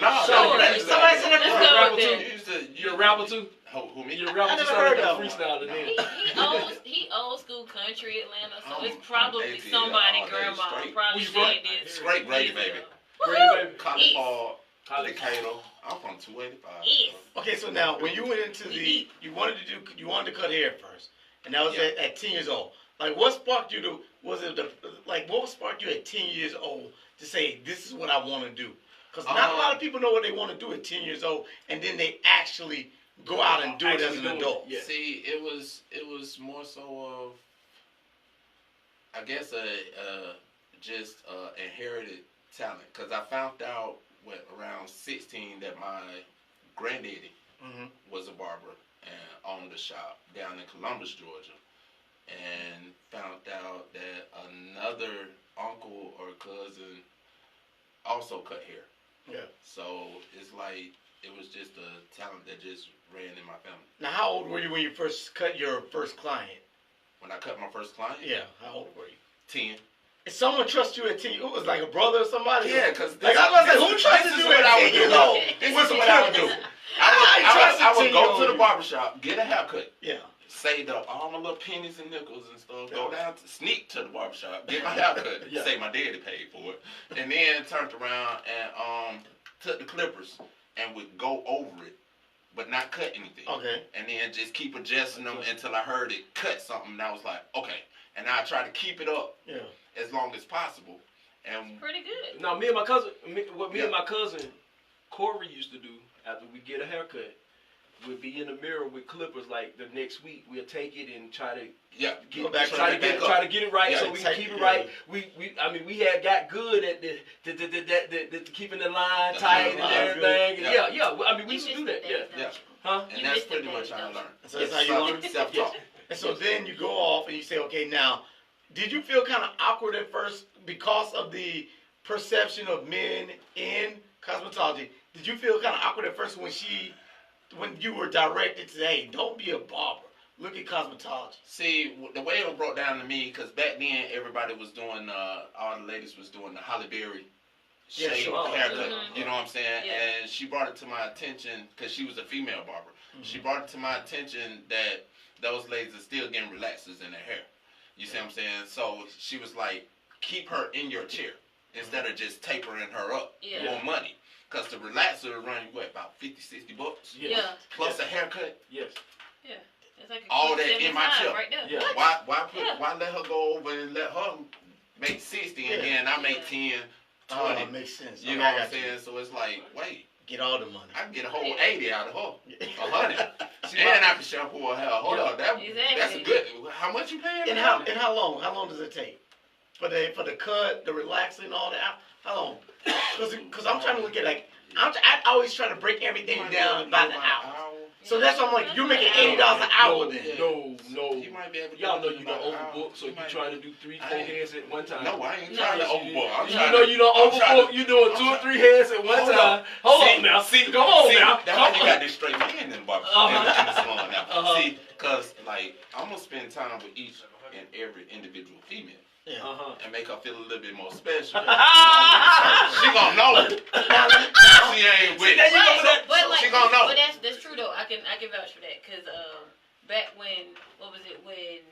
No, Sure. Somebody said that Let's before. go Rapper with too? that. You used to. You're a rapper too? Who me? You're a rapper I too? never Sound heard like of a one. freestyler then. He old school country Atlanta, so I'm- it's I'm probably ATL somebody all day grandma straight. probably Where you said from? this. Straight Grady, baby. Grady, Woohoo! baby. College East. Park, College. Decatur. I'm from 285. East. Okay, so now when you went into you wanted to cut hair first, and that was Yeah. at 10 years old. Like, what sparked you to? Was it what sparked you at 10 years old to say this is what I want to do? Because not a lot of people know what they want to do at 10 years old, and then they actually go out and do it as an adult. Yeah. See, it was more so of, I guess, just inherited talent. Because I found out around 16 that my granddaddy was a barber and owned a shop down in Columbus, Georgia, and found out that another uncle or cousin also cut hair. Yeah. So it's like it was just a talent that just ran in my family. Now, how old were you when you first cut your first client? When I cut my first client? Yeah. How old were you? 10. If someone trusts you at 10, it was like a brother or somebody. Yeah, because like I was like, who trusted you at 10 years old? This is what I would do. I would go to the barbershop, get a haircut. Yeah. Saved up all my little pennies and nickels and stuff. Go down, sneak to the barbershop, get my haircut. Say my daddy paid for it, and then turned around and took the clippers and would go over it, but not cut anything. Okay. And then just keep adjusting them until I heard it cut something, and I was like, okay. And I try to keep it up as long as possible. And Pretty good. Now, me and my cousin, and my cousin Corey used to do after we get a haircut, we'd be in the mirror with clippers. Like the next week, we'll take it and try to try to get it right, so we can keep it right. We had got good at the keeping the line tight and everything. And we used to do that. Huh? And that's pretty much how I learned. So that's how you learned self-taught. And so then you go off and you say, okay, now, did you feel kind of awkward at first because of the perception of men in cosmetology? Did you feel kind of awkward at first when you were directed to say, hey, don't be a barber, look at cosmetology? See, the way it was brought down to me, because back then everybody was doing, all the ladies was doing the Holly Berry shape haircut, you know what I'm saying? Yeah. And she brought it to my attention, because she was a female barber. She brought it to my attention that those ladies are still getting relaxers in their hair. You see what I'm saying? So she was like, keep her in your chair instead of just tapering her up. More money. Because the relaxer will run you, about $50, $60? Yeah. Plus a haircut? Yes. Yeah. It's like all that in my chair. Right there. Yeah. Why let her go over and let her make 60 and then I make 10, 20? That makes sense. You know what I'm saying? So it's like, wait. Get all the money. I can get a whole 80 out of her. 100. And I can shampoo her hair. Hold on. That's a good. How much you paying? And how long? How long does it take? For the cut, the relaxing, and all that? How long? Because I'm trying to look at I always try to break everything down by the hour. So that's why I'm like, you're making $80 an hour then. No. You might be able to y'all know you don't overbook, so you trying to do 3-4 heads at one time. No, I ain't trying to overbook. You don't overbook. You doing 2 or 3 heads at one time. Hold on now. Come on now. That's why you got this straight man in the barber in the salon now. See, because I'm gonna spend time with each and every individual female. And make her feel a little bit more special. She gonna know. She ain't with it. She gonna know. But that's true though. I can vouch for that because back when when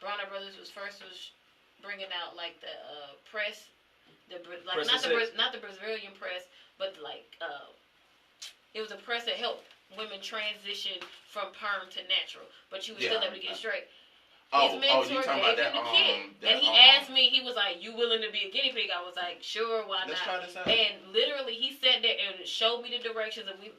Bronner Brothers was bringing out like the press, not the Brazilian press, but it was a press that helped women transition from perm to natural, but you was still able to get straight. His mentor gave him the kit. And he asked me, he was like, you willing to be a guinea pig? I was like, sure, why not? Try this out. And literally, he sat there and showed me the directions. And he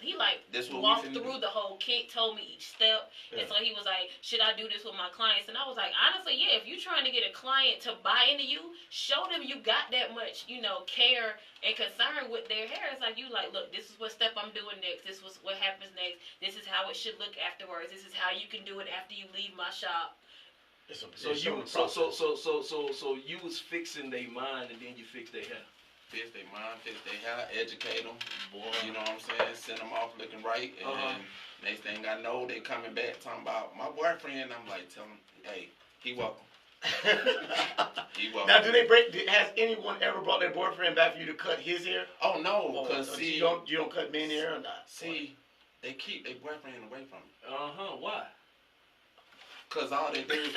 walked through the whole kit, told me each step. And so he was like, should I do this with my clients? And I was like, honestly, yeah, if you're trying to get a client to buy into you, show them you got that much, care and concern with their hair. It's like, look, this is what step I'm doing next. This was what happens next. This is how it should look afterwards. This is how you can do it after you leave my shop. So you was fixing their mind and then you fix their hair. Fix their mind, fix their hair, educate them. You know what I'm saying? Send them off looking right, and then next thing I know, they coming back talking about my boyfriend. I'm like, tell them, hey, he welcome. He welcome. Now, has anyone ever brought their boyfriend back for you to cut his hair? Oh no, because see, you don't cut men's hair or not? See, they keep their boyfriend away from me. Why? Cause all they do is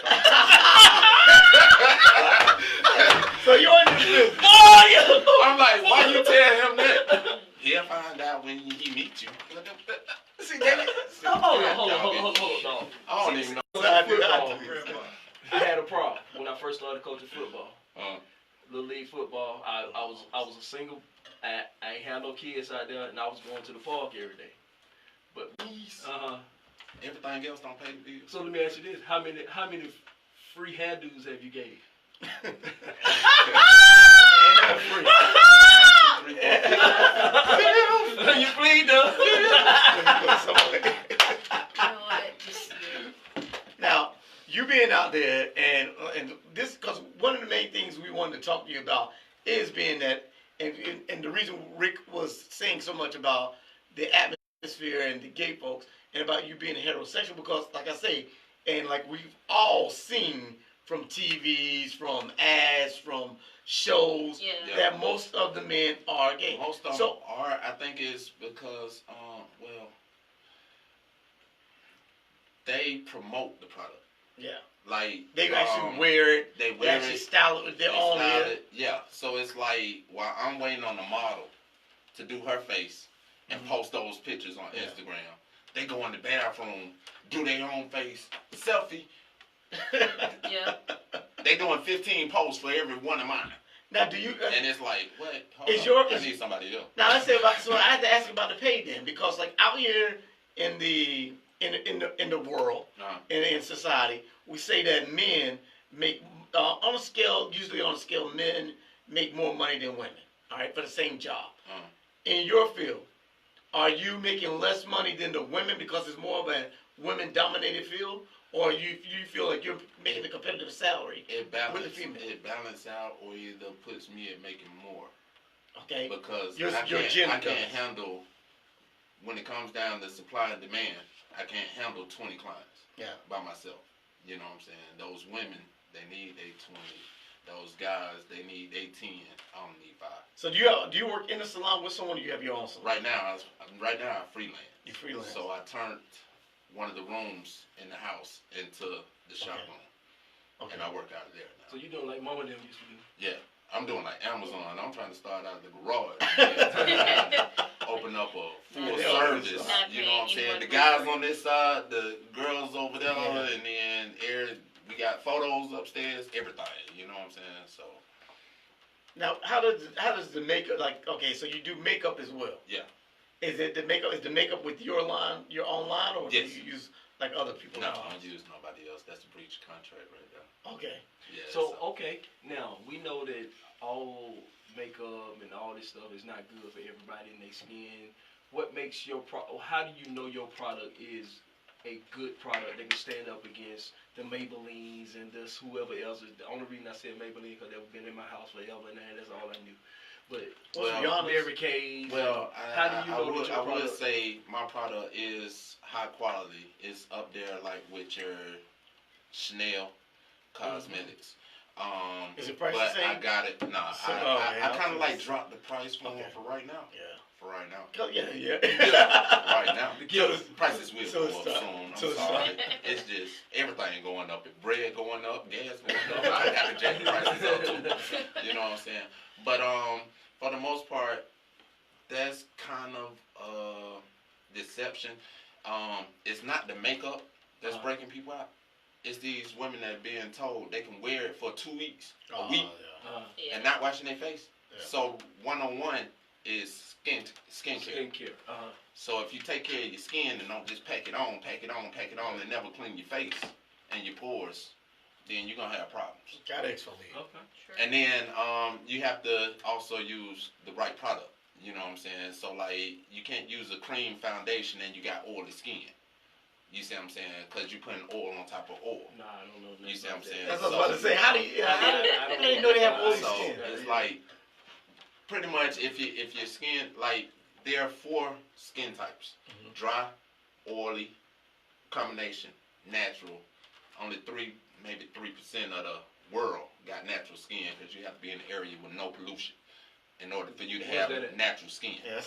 So you understand? I'm like, why you tell him that? He'll find out when he meets you. See, hold on. I don't even know. I had a problem. first started coaching football, little league football, I was a single. I ain't had no kids out there, and I was going to the park every day. But everything else don't pay the bills. So let me ask you this: how many free hairdos have you gave? You plead though. Now, you being out there, and this, because one of the main things we wanted to talk to you about is being that, and the reason Rick was saying so much about the atmosphere and the gay folks, and about you being heterosexual, because, like I say, and like we've all seen from TVs, from ads, from shows, that most of the men are gay. Most of them are. I think it's because, they promote the product. Yeah. Like they actually wear it. They wear actually style it with their own hair. Yeah. So it's like while I'm waiting on the model to do her face and post those pictures on Instagram, they go in the bathroom, do their own face, selfie. Yeah. They doing 15 posts for every one of mine. Now, do you? And it's like, what? I need somebody else. Now let's say about. So I had to ask you about the pay then, because like out here in the world, in society, we say that men make on a scale, usually on a scale, men make more money than women. All right, for the same job. In your field, are you making less money than the women because it's more of a women-dominated field, or you feel like you're making a competitive salary with the female? It balances out, or either puts me at making more. Okay. Because I can't handle, when it comes down to supply and demand, I can't handle 20 clients by myself. You know what I'm saying? Those women, they need 20. Those guys, they need 18. I don't need 5. So do you work in a salon with someone, or you have your own salon? Right now I freelance. You freelance. So I turned one of the rooms in the house into the shop room. Okay. And I work out of there now. So you doing like Mama them used to do? Yeah. I'm doing like Amazon. I'm trying to start out of the garage. Open up a full service. You know what I'm saying? The guys on this side, the girls over there, and then we got photos upstairs, everything. You know what I'm saying? So. Now, how does the makeup, like, okay, so you do makeup as well? Yeah. Is the makeup with your own line, or do you use like other people? No, I don't use nobody else. That's a breach contract right there. Okay. Yeah. So okay, now we know that all makeup and all this stuff is not good for everybody in their skin. What makes how do you know your product is a good product that can stand up against the Maybellines and this whoever else? The only reason I said Maybelline because they've been in my house forever, and that's all I knew. But Mary Kay. Well, how do you know I would say my product is high quality. It's up there like with your Chanel cosmetics. Is it price but the same? I got it. Nah, I kind of like dropped the price for right now. Yeah. For right now. Yeah. Right now. The prices will go up soon. I'm sorry. It's just everything going up. Bread going up, gas going up. I got to jack the prices up too. You know what I'm saying? But for the most part, that's kind of deception. It's not the makeup that's breaking people out. It's these women that are being told they can wear it for 2 weeks, a week, and not washing their face. Yeah. So one-on-one is skincare. So if you take care of your skin and don't just pack it on, and never clean your face and your pores, then you're gonna have problems. Gotta exfoliate. Okay. Sure. And then you have to also use the right product. You know what I'm saying? So like you can't use a cream foundation and you got oily skin. You see what I'm saying? Because you're putting oil on top of oil. Nah, I don't know. You see what I'm saying? That's what I was about to say. How do you know they have oily skin? It's like pretty much if your skin, like there are 4 skin types: dry, oily, combination, natural. Only 3% of the world got natural skin because you have to be in an area with no pollution in order for you to have natural skin. Yeah,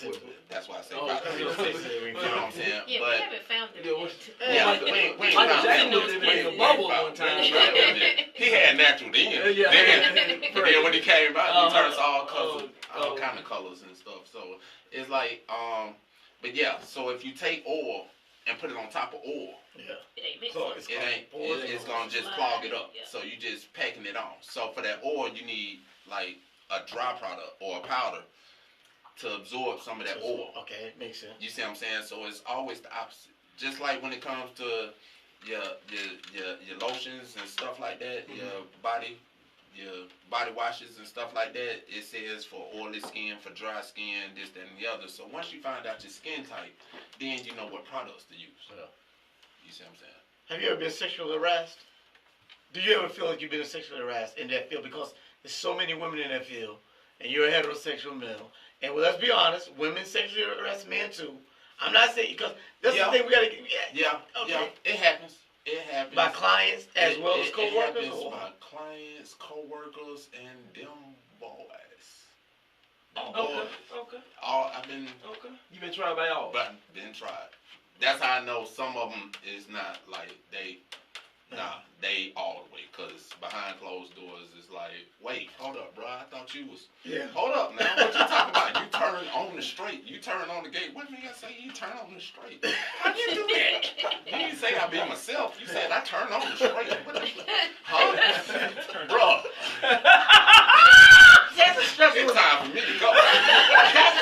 that's why I say about 3%. You know what I'm saying? Yeah, but we haven't found it yet. We ain't found it. In a bubble one time. He had natural then. Then when he came out, he turns all colors, all kind of colors and stuff. So it's like, but yeah. So if you take oil and put it on top of oil, Yeah. It ain't mixed. So it's gonna just clog it up. Yeah. So you just packing it on. So for that oil, you need like a dry product or a powder to absorb some of that oil. Okay, it makes sense. You see what I'm saying? So it's always the opposite. Just like when it comes to your lotions and stuff like that, your body washes and stuff like that, it says for oily skin, for dry skin, this, that, and the other. So once you find out your skin type, then you know what products to use. Yeah. You see what I'm saying? Have you ever been sexually harassed? Do you ever feel like you've been sexually harassed in that field? Because there's so many women in that field, and you're a heterosexual male. And well, let's be honest, women sexually harass men too. I'm not saying, because that's the thing we gotta get. Yeah, it happens. It happens. By clients as well as co-workers? It happens by clients, co-workers, and them boys. Okay. I've been... Okay. You've been tried by all? But been tried. That's how I know some of them is not like they... Nah, they all the way. Because behind closed doors, it's like, wait, hold up, bro. I thought you was... Yeah. Hold up now. What you talking about? You turn on the straight. You turn on the gate. What did I say? You turn on the straight. How'd you do that? You didn't say I be myself. You said I turn on the straight. Huh? Bro. That's a stressful... It's time for me to go.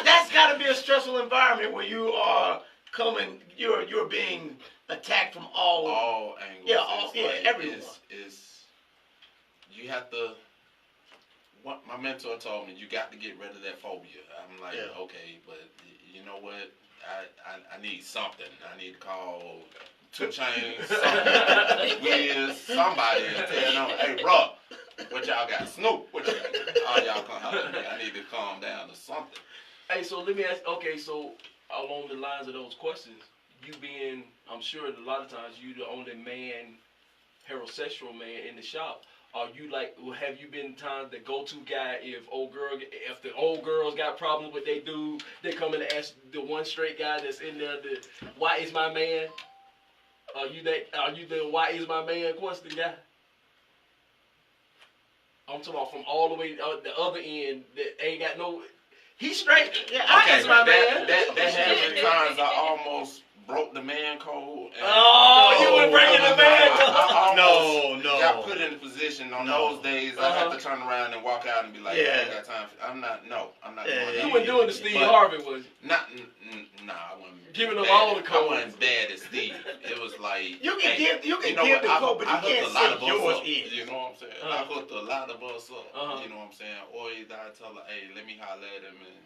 That's got to be a stressful environment where you are coming... You're being... attacked from all angles. Yeah, everyone. You have to. What my mentor told me, you got to get rid of that phobia. I'm like, okay, but you know what? I need something. I need to call 2 Chainz, Wiz, somebody, and tell them, hey, bro, what y'all got? Snoop, what y'all got? All y'all come help me. I need to calm down or something. Hey, so let me ask. Okay, so along the lines of those questions. You being, I'm sure a lot of times you the only man, heterosexual man in the shop. Are you like, have you been times the go-to guy if the old girls got problems with they dude, they come in and ask the one straight guy that's in there, why is my man? Are you the why is my man question guy? I'm talking about from all the way the other end that ain't got no. He's straight. Yeah, okay, is my man. man. That has times I almost broke the man code. You were breaking the man code. No. Got put in a position on those days. I had to turn around and walk out and be like, I ain't got time for. I'm not doing that. You weren't doing the Steve Harvey, was you? Nah, I wasn't. Giving them all the codes. I wasn't bad as Steve. It was like you can give the code, but you can't say yours is. You know what I'm saying? I hooked a lot of us up. You know what I'm saying? Or either I tell her, hey, let me holler at him and.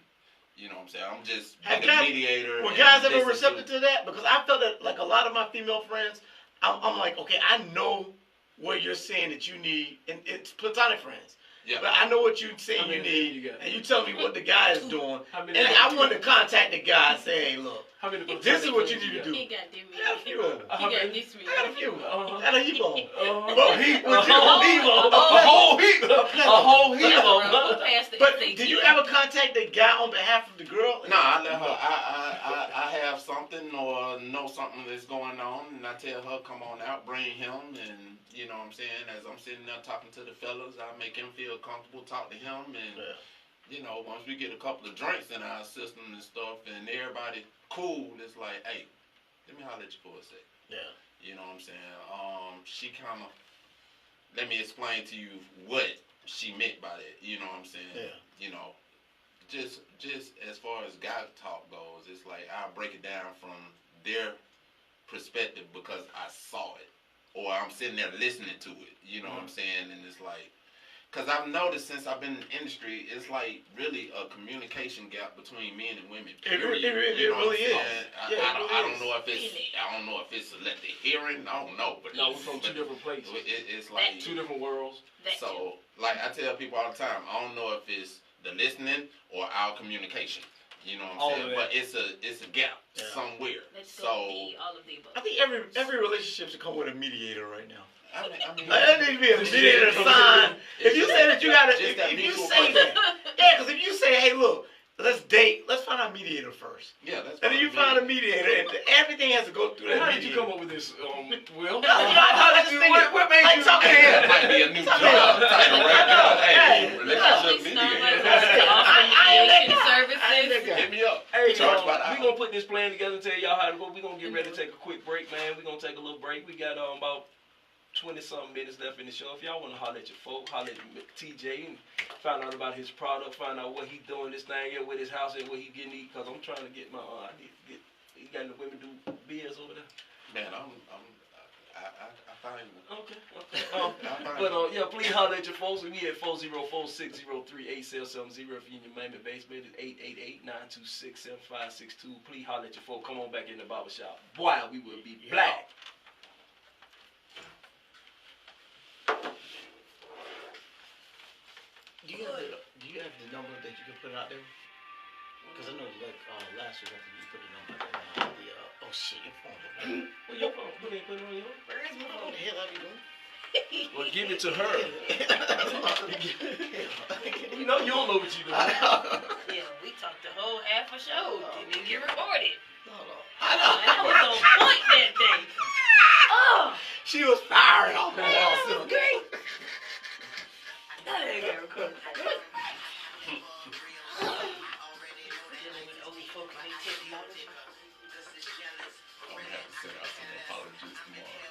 You know what I'm saying? I'm just a mediator. Were guys ever receptive to that? Because I felt that, like a lot of my female friends, I'm like, okay, I know what you're saying that you need, and it's platonic friends. Yeah. But I know what you're saying you need, and you tell me what the guy is doing. And I want to contact the guy and say, hey, look, this is what you need to do. He got them. I got a few of them. He got this many. I got a few. I got a heap of them. A whole heap. But did you ever contact the guy on behalf of the girl? No, I let her. I have something or know something that's going on, and I tell her, come on out, bring him, and you know what I'm saying. As I'm sitting there talking to the fellas, I make him feel comfortable, talk to him, and you know, once we get a couple of drinks in our system and stuff, and everybody cool, it's like, hey, let me holler at you for a sec. Yeah. You know what I'm saying? She kind of let me explain to you what she meant by that. You know what I'm saying? Yeah. You know, just as far as guy talk goes, it's like I break it down from their perspective because I saw it, or I'm sitting there listening to it. You know what I'm saying? And it's like, because I've noticed since I've been in the industry, it's like really a communication gap between men and women. Period. It really is. I don't know if it's selective hearing. I don't know, but no, we're from two different places. It's like two different worlds. So, like I tell people all the time, I don't know if it's the listening or our communication. You know what I'm saying? But it's a gap somewhere. All of the above. I think every relationship should come with a mediator right now. I mean, there needs to be a mediator sign. If you say that you gotta, if you say that, because if you say, hey, look, let's date, let's find a mediator first. Yeah, that's. And then you find a mediator, and everything has to go through that mediator. How did you come up with this, Will? What made you talk to him? That might be a new job title right now. Hey, relationship mediator. Offering mediation services. that guy. Hit me up. Hey, Charge by the we hour. gonna put this plan together and tell y'all how to go. We gonna get ready to take a quick break, man. We gonna take a little break. We got about 20-something minutes left in the show. If y'all want to holler at your folk, holler at TJ and find out about his product, find out what he doing this thing here with his house and what he getting eat. Cause I'm trying to get my, I need to get. You got any women do beers over there? Man, I find you. Okay. But yeah, please holler at your folks. We at 404-603-8770. If you in your Miami basement, it's 888-926-7562. Please holler at your folks. Come on back in the barbershop. Boy, we will be black. Do you have the number that you can put out there? Because I know like last week I think you put the number out there. Oh shit, your phone. Well, your phone. Put it on your phone. Where is my phone? What the hell are you doing? Well, give it to her. You know you don't know what you doing. Yeah, we talked the whole half a show. Didn't even get recorded. No. I was on point that day. Oh, She was firing off the wall. So great. That ain't get recorded. I'm gonna have to send out some apologies tomorrow.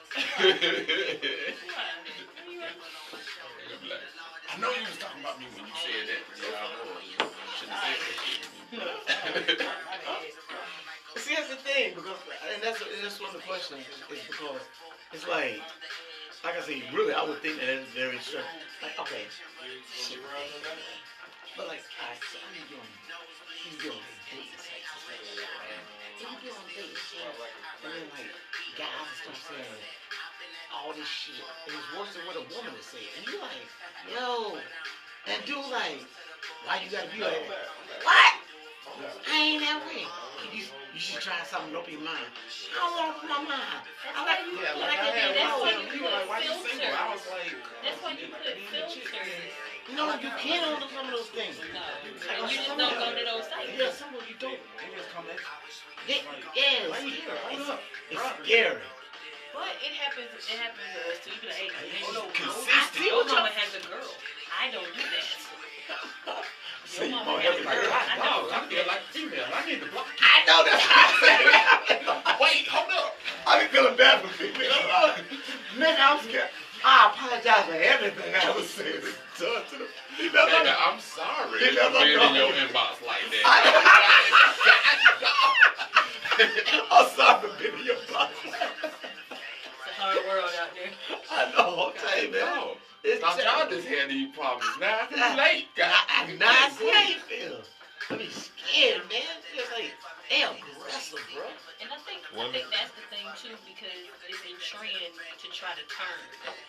I know you was talking about me when you said that. Yeah, I was. Shouldn't have said that. see, that's the thing, because and that's one of the questions is because it's like I say, really, I would think that it's very strict. Like, okay, shit, but like, I need you on, he's doing dating sites and stuff. If you get on dating shit, and then like guys start saying all this shit, and it's worse than what a woman is saying, and you like, yo, and dude like, why you gotta be like that? What? I ain't that way. You should try something to open your mind. I don't want to open my mind. I like you. Yeah, Like I had did that. one why of you them. You put like, why you filters. single? I was like, That's why you put filters. No, you can't on some of those things. No, Like, you just don't go to those sites. Yeah, some of you don't. they just come at Yeah, Why you here? it's, Hold up. it's scary. But it happens to us too. You be like, hey, Consistent. your mama has a girl. I don't do that. See, Your you mama know, has a everybody. girl. I Dog, don't I do feel that. like a female. I need to block you. I know that's what I'm saying. Wait, hold up. I be feeling bad for people. Nigga, I'm scared. I apologize for everything I ever said. Done to the. He never Baby, know. I'm sorry He for never being know. in your inbox like that. I'm sorry for being in your box. It's a hard world out there. I know, I'm telling you, man. No. It's Stop y'all terrible. just had these problems. Now it's late. I'm not saying feel. I be scared, man. It's like, they aggressive, bro. And I think that's the thing too, because it's in trend to try to turn.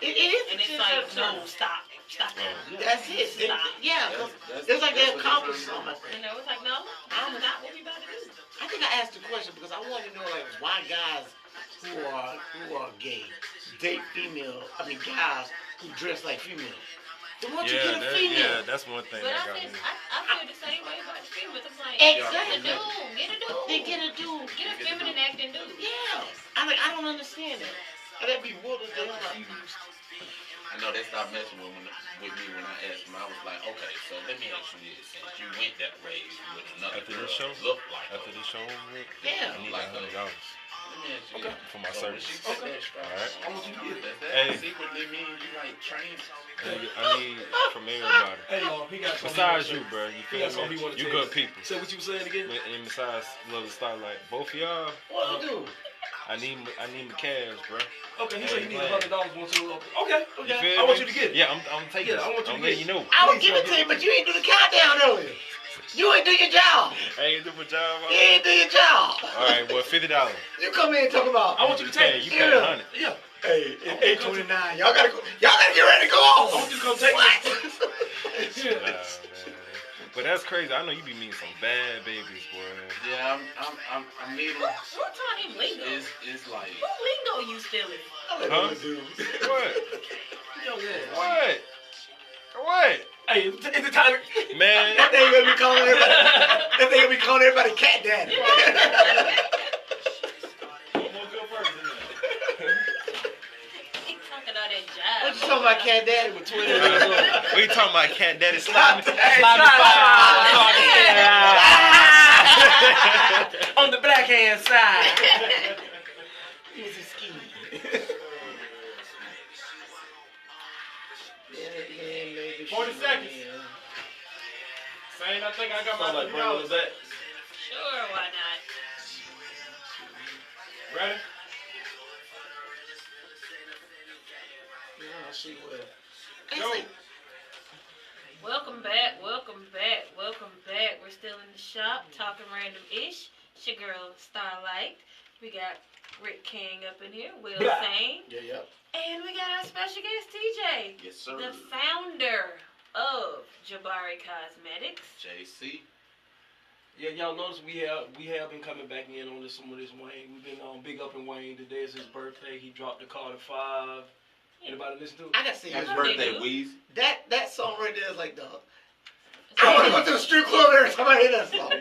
It is. And it's like, no, stop that. That's it. Stop. Yeah, it's like they accomplished something. You know, it's like, no, I'm not what we about to do. I think I asked the question because I want to know, like, why guys who are gay date guys who dress like females. Then why don't you get a female? that's one thing But that I got me. feel the same way about the females. It's like, Exactly. get a dude. They get a dude. Get a feminine acting dude. Yeah. I don't understand that. And that'd be wilderness. I know they stopped messing with me when I asked them. I was like, okay, so let me ask you this. Since you went that way with another After girl, this show? look like After this show, Yeah. I need Like $100 let me ask you this. for my So when service. she took that strap, Alright. I want you to get that. Hey. That secretly mean you like trained. I need from everybody. Hey, he got something. Besides you, bro. You He got feel something he me? wanna You tell good people. Say what you were saying again? And besides, love the starlight. Both of y'all, What to do? I need my cash, bro. Okay, he said he needs $100. Okay. You feel I want me? you to get it. Yeah, I'm taking Yeah, I it. want you to I'm get letting it. you know. I would give it to you, but you ain't do the countdown earlier. You ain't do your job. I ain't do my job. You ain't do your job. All right, well, $50. You come in and talk about. I want you to take You it. pay 100. Yeah. Hey, it's 8:29. Y'all gotta go. Y'all gotta get ready to go I home. want you to come take What? it. Nah, man. But that's crazy. I know you be meeting some bad babies, boy. Yeah, I'm meeting. Who taught him lingo? It's like. Who lingo you stealing? Huh? Dude. What? Yo, yeah. What? What? Hey, it's the time. Man. That thing gonna be calling everybody. That thing gonna be calling everybody cat daddy. He talking all that jive. What you talking about, cat daddy? With 20 We talking about cat daddy sliding. Hey, Sliding slide. five. On the black hand side. Easy ski. Yeah, 40 seconds. Saying I think I got my Sound like bringing us back. Sure, why not? Ready? Yeah, she will. Go. Welcome back, welcome back, welcome back. We're still in the shop, talking random-ish. It's your girl, Starlight. We got Rick King up in here, Will Blah. Sane. Yeah. And we got our special guest, TJ. Yes, sir. The founder of Jabari Cosmetics. JC. Yeah, y'all notice we have been coming back in on some of this Wayne. We've been big up in Wayne. Today is his birthday. He dropped the Carter 5. Anybody listen to it? I gotta say, Happy Yeah. birthday, They do. Weez. that song right there is like the. I want to go to the strip club every time I hear that song.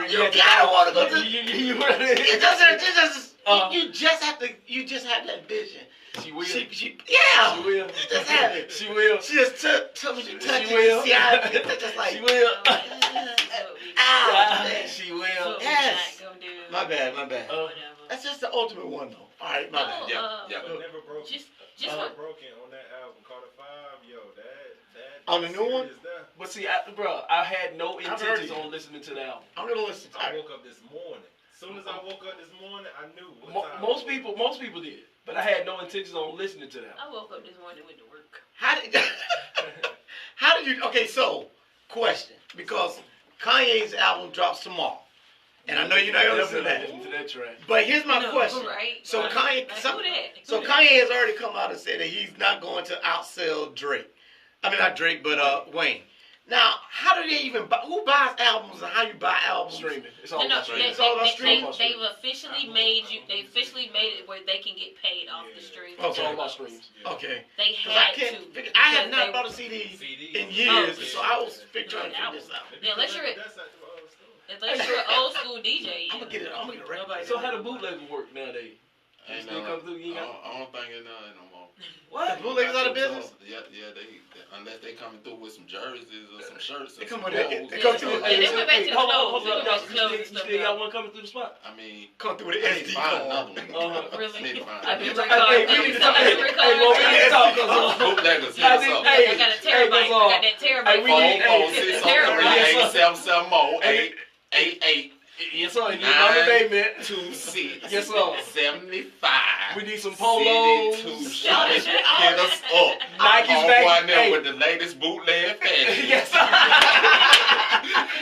You gotta want to go to. You just have to. You just have that vision. She will. Yeah. She will. You just have it. She will. She just tell me to touch She it. will. See how it feels. Just like. She will. Ow. man. She What will. we Yes. not gonna do. My bad. Whatever. That's just the ultimate one though. All right, my bad. Yeah. But never broken. Just Never one. broken on that album. Carter 5. Yo, that. On the new one? is there. But see, I had no I've heard intentions it. on listening to the album. I'm gonna listen. I woke up this morning. As soon as I woke up this morning, I knew. Most people did, but I had no intentions on listening to that. I woke up this morning with the work. How did you? Okay, so question, because Kanye's album drops tomorrow, and I know you're not gonna listen to that. Listen to that track. But here's my No, question. Right? So right. Kanye, Like, so, who that? so Who that? Kanye has already come out and said that he's not going to outsell Drake. I mean not Drake, but Wayne. Now, how do they even buy? Who buys albums and how you buy albums? Streaming. It's all No, about streaming. It's all about streaming. they've officially made it where they can get paid off the streams. Okay. It's all about streams. Okay. They Because I had can't. to. Figure, I have because not bought a CD CD. in years, Oh, so I was trying to figure this out. Yeah, unless you're That's not the old story. unless you're an old school DJ. I'm gonna get it. I'm gonna get a record. Nobody- So how the bootleg work nowadays? Ain't Still come through, you ain't got- I don't think it's none no more. What? The bootleggers out of business? Yeah, they unless they coming through with some jerseys or some shirts. They Or come some with clothes. they come through. Yeah, they went back to the hold clothes. on. They went back to You clothes and still stuff got now. one coming through the spot? I mean, Come through with an I need SD to find card. another one. Really? Need to find I've been another one. recording. Hey, we need to talk. I've been Hey, recording. well, we need to talk. 'Cause, Bootleggers, hit I us think- up. hey, I got a hey, terabyte. that's I all. got that terabyte. Hey, we need- Phone hey, 603-877 more 888 Yes, sir. You know the name, man. 26 Yes, sir. 75. We need some polos. CD2 shop. Hit us up. Nike's On back. one there Hey. with the latest bootleg fashion. Yes, sir.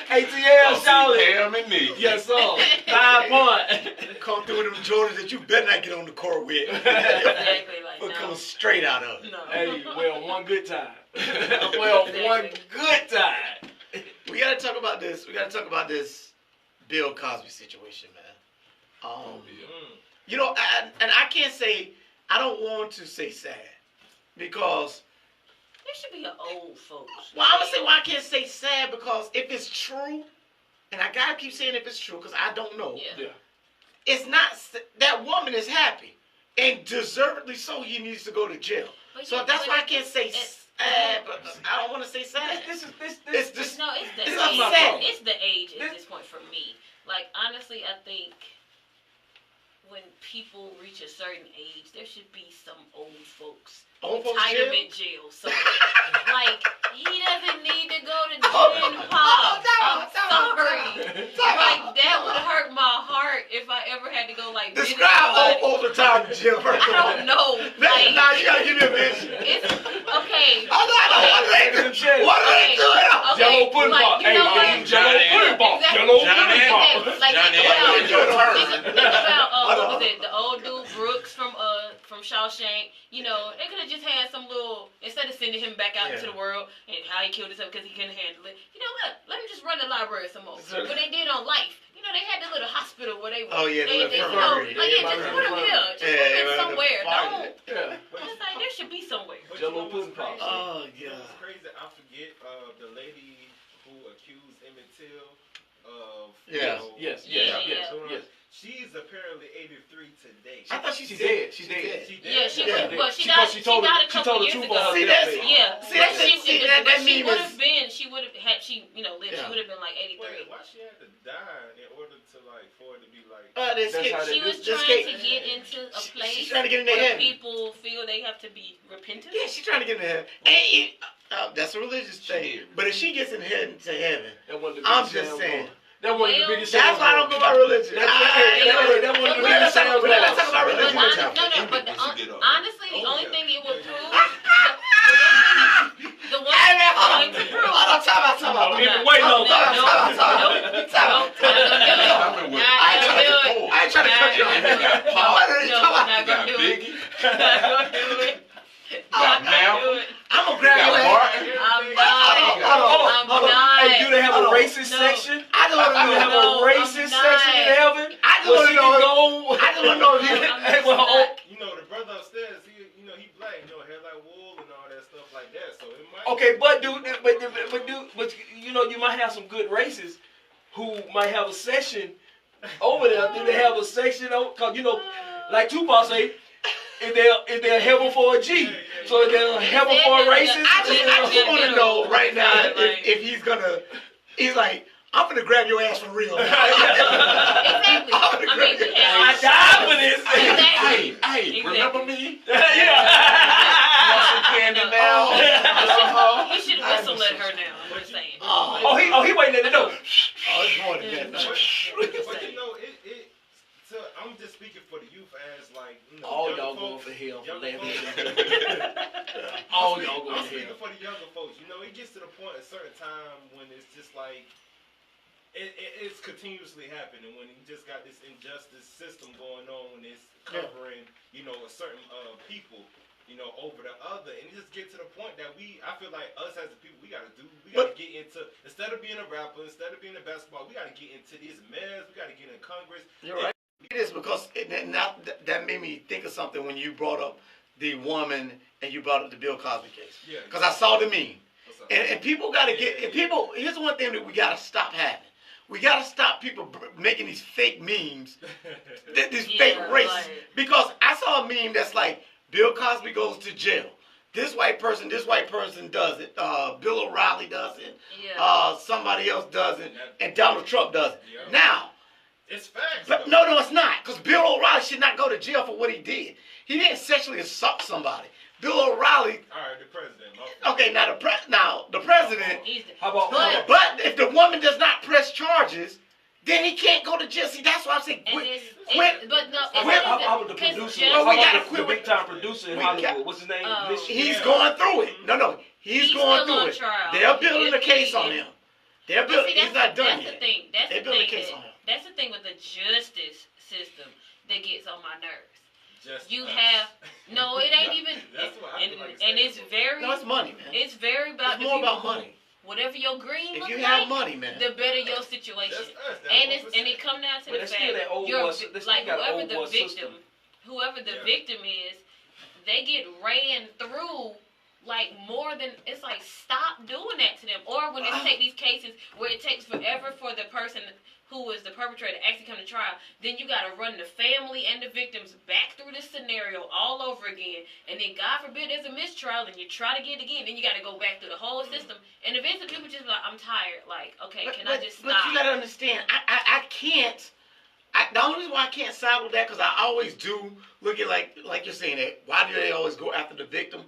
ATL, Go see shout it. Pam and Nick. Yes, sir. 5 point. Come through with them Jordans that you better not get on the court with. Exactly like We're no. coming straight out of it. No. Hey, well, one good time. One good time. We gotta talk about this. We gotta talk about this Bill Cosby situation, man. You know, I can't say, I don't want to say sad because. There should be an old folks. Well, I'm gonna say why I can't say sad because if it's true, and I gotta keep saying if it's true because I don't know. Yeah. It's not that woman is happy and deservedly so. He needs to go to jail. But So yeah, that's but why I can't say sad, but I don't want to say sad. This is It's just No, it's the It's age. not my fault. It's the age at this point for me. Like honestly, I think when people reach a certain age, there should be some old folks retirement jail. So like he doesn't need to go to Gen Pop. I'm sorry. Like that would hurt my heart if I ever had to go like visit Describe somebody. old retirement jail first. I don't know. Like Nah, you gotta give me a vision. it's okay. I'm not. What are they doing? Jello pudding like, pop. you Hey, know what? man, Jello pudding pop. Exactly. Jello Johnny, pudding pop. Like Johnny, think about, it's your turn. think about what was it? The old dude Brooks from Shawshank. You know, they could have just had some little instead of sending him back out into the world and how he killed himself because he couldn't handle it. You know what? Let me just run the library some more. What they did on Life. You know, they had the little hospital where they were. Oh, yeah, the they, little you know, infirmary. like, yeah, just put him here. Just put him somewhere. Don't. Yeah. It's like there should be somewhere. But Jello you know what's pudding pop. crazy? Oh, You know God. what's crazy? I forget the lady who accused Emmett Till of Yes. you know, Yes. Yeah, Yes. yeah. Yes. She's apparently 83 today. I thought she's dead. dead. She's dead. Yeah, she Yeah. was. Well, she Because died. she told died a the couple years truth ago. on her See, that's- deathbed. Yeah, See, that's but see, that but she meme would is- have been. She would have had she lived. Yeah. She would have been like 83. Wait, why she had to die in order to for it to be like? This That's kid, how She they was this trying kid- to get into a place she's trying to get in their where head. people feel they have to be repentant. Yeah, she's trying to get in heaven. And that's a religious She thing. did. But if she gets in heaven to heaven, That wasn't the I'm biggest just sound saying. going. That wasn't the Well, biggest That's sound why I don't going. go by religion. That wasn't the We're not biggest talking sound we're not going. talking about But religion. honestly, the only thing it would prove, the one Hey, man, hold going on. to prove. Hold on, time out. Oh, No, wait, no. no, no, Time out. I ain't trying to cut you off. What are you No, talking not about? gonna do it. Biggie. Not gonna do it. Got Not gonna do Malcolm. it. I'm gonna grab your Got ass. Martin. I'm Hold not. on. I'm not. Hey, do they have a Hold on. racist No. section? I just want to Do they have know. a No, racist I'm section in not. heaven? I just Where want she to can know. go? I just want to know if you. I'm Hey, just well, not. The brother upstairs, he black, hair like wool and all that stuff like that. So it might. Okay, but you might have some good races who might have a section over there. Do they have a section? Cause like Tupac say, is there heaven for a G? So is there heaven for a racist? I just want to know right now if he's gonna. He's like, I'm gonna grab your ass for real. Exactly. I mean, we I have. died for this. Exactly. Hey, remember me? Yeah. Want some candy now? We should whistle at her now. I'm just saying. Oh, he waiting at the door. It's more than that. But so I'm just speaking for the youth as All younger y'all going folks, for hell for younger laughing. folks. All y'all going I'm to speaking hell. for the younger folks. It gets to the point at a certain time when it's just like it's continuously happening. When you just got this injustice system going on, when it's covering a certain people. Over the other, and it just get to the point that I feel like us as the people, we gotta get into, instead of being a rapper, instead of being a basketball, we gotta get into this mess, we gotta get in Congress. You're right. It is because that made me think of something when you brought up the woman and you brought up the Bill Cosby case. Yeah. Because I saw the meme. What's up? And people gotta people, here's one thing that we gotta stop having. We gotta stop people making these fake memes, these fake races. Right. Because I saw a meme that's like, Bill Cosby goes to jail. This white person does it. Bill O'Reilly does it. Yeah. Somebody else does it. And Donald Trump does it. Yeah. Now, It's facts. but no, it's not. Because Bill O'Reilly should not go to jail for what he did. He didn't sexually assault somebody. Bill O'Reilly. All right, the president. Okay, now the president. How about But if the woman does not press charges, then he can't go to jail. See, that's why I'm saying quit. But no, how about the producer? Well, we How gotta about quit the with- big time producer in we Hollywood? got- What's his name? He's going through it. No, he's going still through on it. trial. They're building a If case he- on him. They're But building. see, He's not done that's yet. the thing. That's They the built a thing. case on him. That's the thing with the justice system that gets on my nerves. Just You us. have no, it ain't even. That's what I feel like And saying. it's very. No, it's money, man. It's very about It's the more people about money. Whatever your green If looks you like, have money, man. the better your situation. Just us. That's And 1%. it come down to But the that's fact still that old you're boy- they still like got an whoever old the boy victim, system. whoever the Yeah. victim is, they get ran through like more than it's like stop doing that to them. Or when they take these cases where it takes forever for the person who is the perpetrator to actually come to trial, then you got to run the family and the victims back through this scenario all over again. And then God forbid there's a mistrial and you try to get it again, then you got to go back through the whole system. And eventually people just be like, I'm tired. Like, okay, can I just stop? But you gotta understand, I can't. The only reason why I can't side with that because I always do look at like you're saying that. Why do they always go after the victim?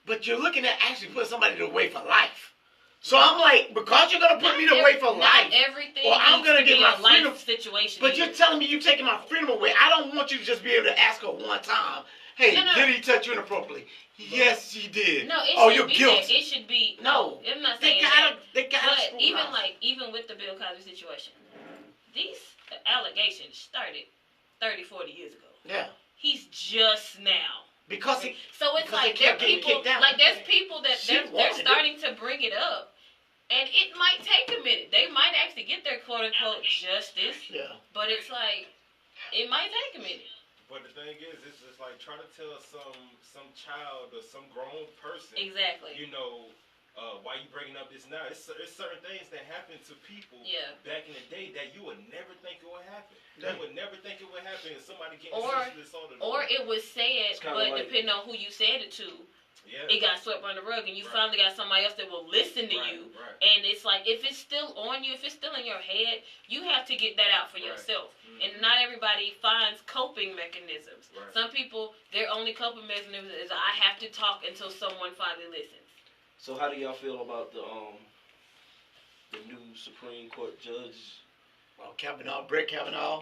But you're looking at actually putting somebody away for life. So I'm like, because you're gonna put me away for life, everything or I'm gonna get my a life freedom. situation. But here. you're telling me you're taking my freedom away. I don't want you to just be able to ask her one time, hey, No. did he touch you inappropriately? Yes, he did. No, it oh, should you're be guilty. that. It should be No. I'm not They saying gotta, that. they gotta. But scrutinize. even with the Bill Cosby situation, these allegations started 30, 40 years ago. Yeah. He's just now. Because he, So it's because like they there kept are getting people kicked out. like there's people that She they're wanted it. starting to bring it up. And it might take a minute. They might actually get their quote unquote justice. Yeah. But it's like it might take a minute. But the thing is, it's just like trying to tell some child or some grown person, Exactly. why you bringing up this now? It's certain things that happen to people back in the day that you would never think it would happen. You would never think it would happen if somebody getting sexually assaulted. Or it was said, but like, depending on who you said it to, it got swept under the rug, and you finally got somebody else that will listen to you. And it's like, if it's still on you, if it's still in your head, you have to get that out for yourself. And not everybody finds coping mechanisms. Some people, their only coping mechanism is, I have to talk until someone finally listens. So how do y'all feel about the new Supreme Court judge? Well, Brett Kavanaugh.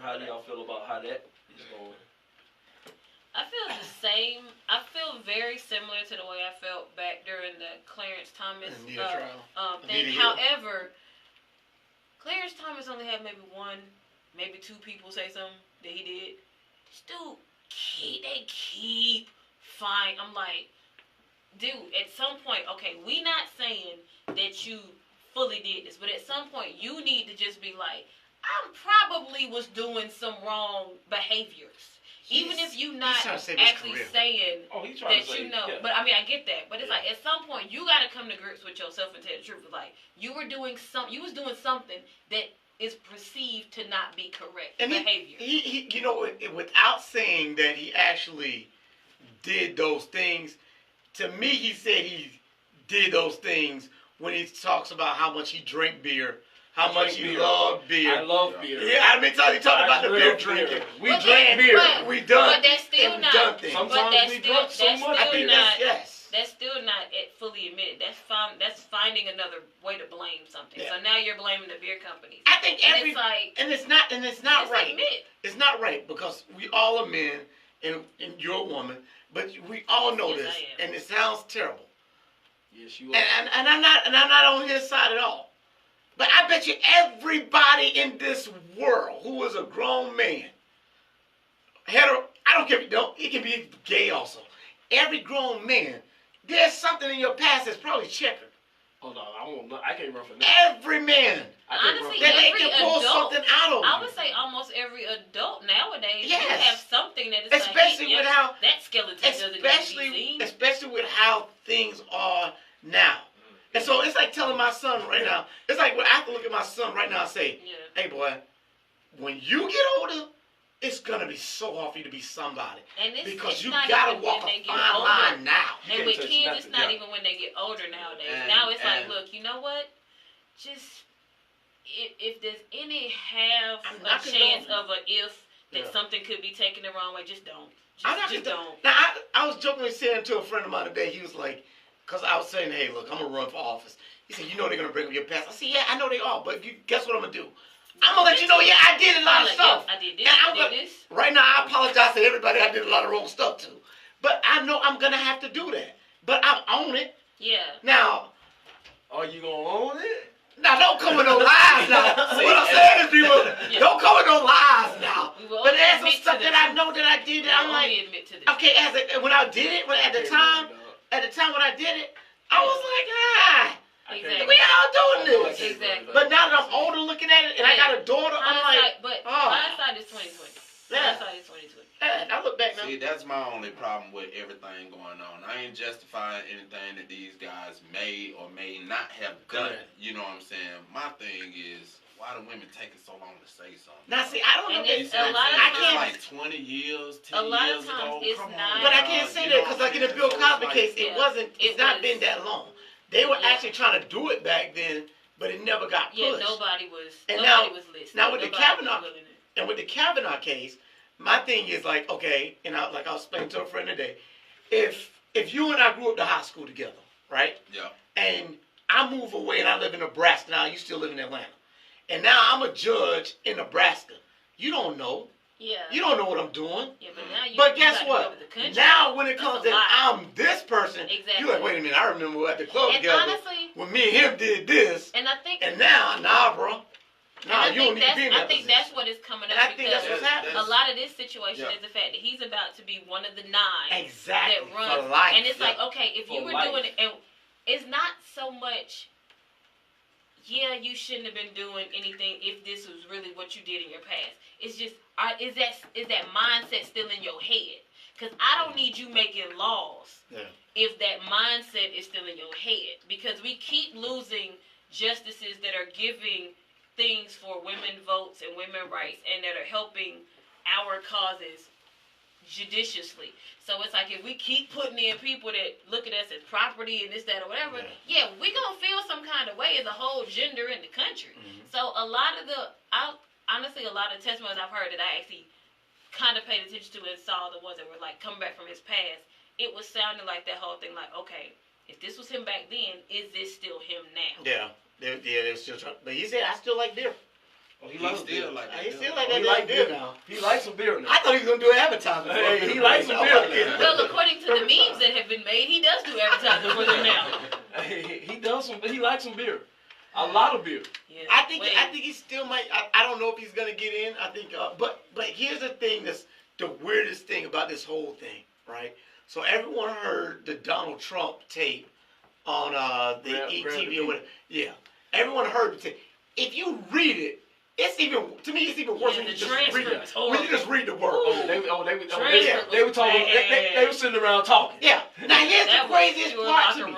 How do y'all feel about how that is going? I feel the same. I feel very similar to the way I felt back during the Clarence Thomas thing. However, Clarence Thomas only had maybe two people say something that he did. Still, they keep fine. I'm like, dude, at some point, okay, we not saying that you fully did this, but at some point, you need to just be like, I probably was doing some wrong behaviors. Even if you not actually saying that you know. Yeah. But I mean, I get that. But it's like, at some point, you got to come to grips with yourself and tell the truth. It's like, you was doing something that is perceived to not be correct behavior. He you know, without saying that he actually did those things, to me, he said he did those things when he talks about how much he drank beer. How much he loved beer. I love beer. Yeah, I mean, he talking about the beer drinking. We drink beer. We done. But that's still not. Sometimes we drink so much. I think that's still not fully admitted. That's finding another way to blame something. Yeah. So now you're blaming the beer companies. I think it's not right. It's not right because we all are men and you're a woman, but we all know this, and it sounds terrible. Yes, you are. And I'm not on his side at all. But I bet you everybody in this world who is a grown man, hetero, I don't care if you don't, it can be gay also. Every grown man, there's something in your past that's probably checkered. Hold on, I can't run for that. Every man. Honestly, that they can pull something out of you. I would say almost every adult nowadays you have something that is especially with how that skeleton doesn't need to be seen. Especially with how things are now. And so it's like telling my son right now, it's like when I have to look at my son right now and say, hey boy, when you get older, it's going to be so hard for you to be somebody. Because you got to walk a fine line now. And with kids, it's not even when they get older nowadays. Now it's like, look, you know what? Just, if there's any half a chance of that something could be taken the wrong way, just don't. Just don't. Now, I was jokingly saying to a friend of mine today, he was like, because I was saying, hey, look, I'm going to run for office. He said, you know they're going to bring up your past. I said, yeah, I know they are, but guess what I'm going to do? I'm going to let you know, I did a lot of stuff. I did this. Right now, I apologize to everybody I did a lot of wrong stuff to. But I know I'm going to have to do that. But I own it. Yeah. Now. Are you going to own it? Now, don't come with no lies now. What I'm saying is, people, don't come with no lies now. But there's some stuff that I know that I did that I'm like, okay, when I did it, at the time when I did it, I was like, we all doing this. Exactly. But now that I'm older looking at it, and I got a daughter, I'm like, but hindsight is 2020. Hindsight is 2020. I look back now. See, that's my only problem with everything going on. I ain't justifying anything that these guys may or may not have done. You know what I'm saying? My thing is, why do women taking so long to say something? Now, see, I don't know. I can't like 20 years, 10 years ago. It's not. But I can't say that because, like in the Bill Cosby case, it's not been that long. They were actually trying to do it back then, but it never got pushed. Yeah, nobody was listening. Now with the Kavanaugh case, my thing is like, okay, and I was explaining to a friend today, if you and I grew up to high school together, right? Yeah. And I move away and I live in Nebraska now, you still live in Atlanta. And now I'm a judge in Nebraska. You don't know. Yeah. You don't know what I'm doing. Yeah, but now But guess what? Now when it comes to I'm this person, you're like, wait a minute, I remember we were at the club together honestly, when me and him did this. And I think now, bro. Nah, you don't need to be in that I think that's what is coming up. And I think that's what's happening. A lot of this situation is the fact that he's about to be one of the 9 that runs. For life. And it's like, okay, if you were doing it, and it's not so much, you shouldn't have been doing anything if this was really what you did in your past. It's just, is that mindset still in your head? Because I don't need you making laws if that mindset is still in your head. Because we keep losing justices that are giving things for women votes and women rights and that are helping our causes judiciously. So it's like if we keep putting in people that look at us as property and this, that, or whatever, we gonna feel some kind of way as a whole gender in the country. So a lot of honestly, a lot of testimonies I've heard that I actually kind of paid attention to and saw the ones that were like coming back from his past, it was sounding like that whole thing like, okay, if this was him back then, is this still him now? Yeah, they're still trying. But he said, I still like beer. Oh, he likes beer. He still like that beer now. He likes some beer now. I thought he was going to do advertising. Hey, he likes some beer. Well, according to the memes that have been made, he does do advertising for them now. He does some. He likes some beer. A lot of beer. Yeah. I think he still might. I don't know if he's gonna get in. I think, but here's the thing. That's the weirdest thing about this whole thing, right? So everyone heard the Donald Trump tape on the ETV or whatever. Yeah, everyone heard the tape. If you read it, it's even worse when you just read it. When you just read the word. They were talking. They were sitting around talking. Yeah. Now here's the craziest part to me.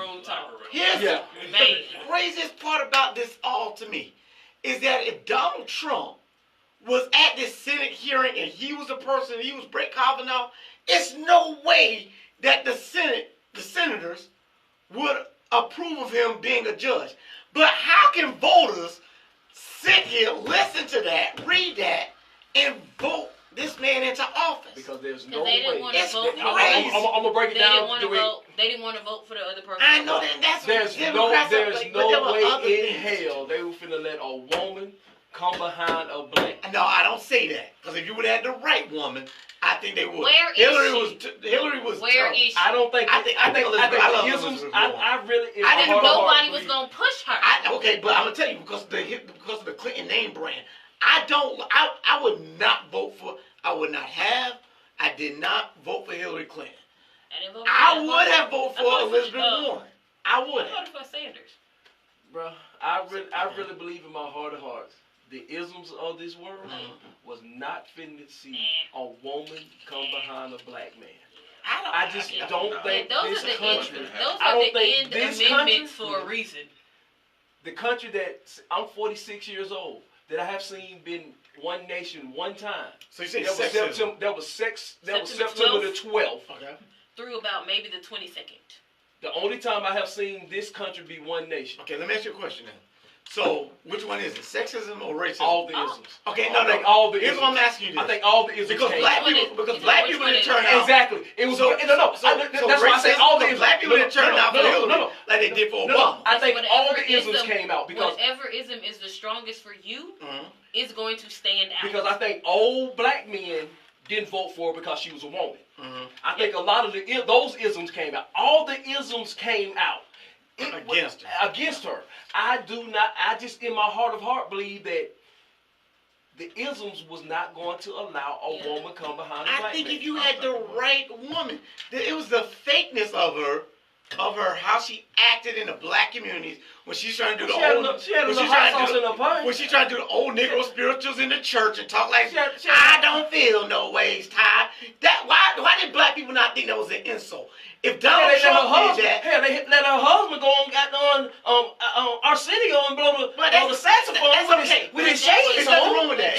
Here's the craziest part about this all to me is that if Donald Trump was at this Senate hearing and he was a person, he was Brett Kavanaugh, it's no way that the senators would approve of him being a judge. But how can voters sit here, listen to that, read that, and vote this man into office? Because there's no they didn't way. want to vote for I'm gonna break it down. They didn't want to vote for the other person. I know that's there's no way in hell they were finna let a woman come behind a black. No, I don't say that. Because if you would have had the right woman, I think they would. Where is Hillary was Where terrible. is she? I don't think. I think nobody was gonna push her. Okay, but I'm gonna tell you because of the Clinton name brand. I would not vote for. I would not have. I did not vote for Hillary Clinton. I would have voted for Elizabeth Warren. I would have. I voted for Sanders. Bro, I really believe in my heart of hearts, the isms of this world was not finna to see a woman come behind a black man. I just don't think this country. I don't think this country for a reason. The country that I'm 46 years old, that I have seen been one nation one time. So you say that was September the 12th. Okay. Through about maybe the 22nd. The only time I have seen this country be one nation. Okay, let me ask you a question then. So, which one is it? Sexism or racism? All the isms. Okay, all the here's isms. what I'm asking you this. I think all the isms because came. black people didn't turn out. Exactly. It was that's why I say all the isms. Black people didn't turn out for Hillary like they did for Obama. I think all the isms came out because whatever ism is the strongest for you is going to stand out. Because I think old black men didn't vote for her because she was a woman. I think a lot of those isms came out. All the isms came out against her. I just in my heart of heart believe that the isms was not going to allow a woman come behind a black man. I think if you had the right woman, it was the fakeness of her, how she acted in the black communities when she's trying to do when she's trying to do the old Negro spirituals in the church and talk like I don't feel no ways tied. Why did black people not think that was an insult? If Donald Trump did that, they let her husband go and got on Arsenio and blow the saxophone with his shades. There's nothing wrong with that.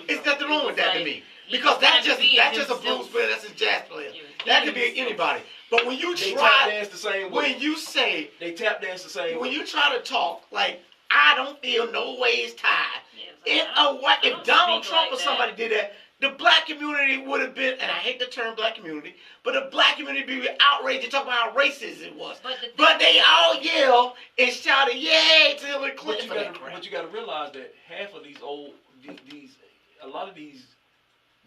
It's nothing wrong with that to me. Because that's just a blues player, that's a jazz player. That could be anybody. But when you they tap dance the same way. When you say they tap dance the same way. When you try to talk like I don't feel no ways tied. If Donald Trump or somebody did that, the black community would have been, and I hate the term black community, but the black community would be outraged to talk about how racist it was. But they all yell and shouted, yay, to Hillary Clinton. But you got to realize that half of a lot of these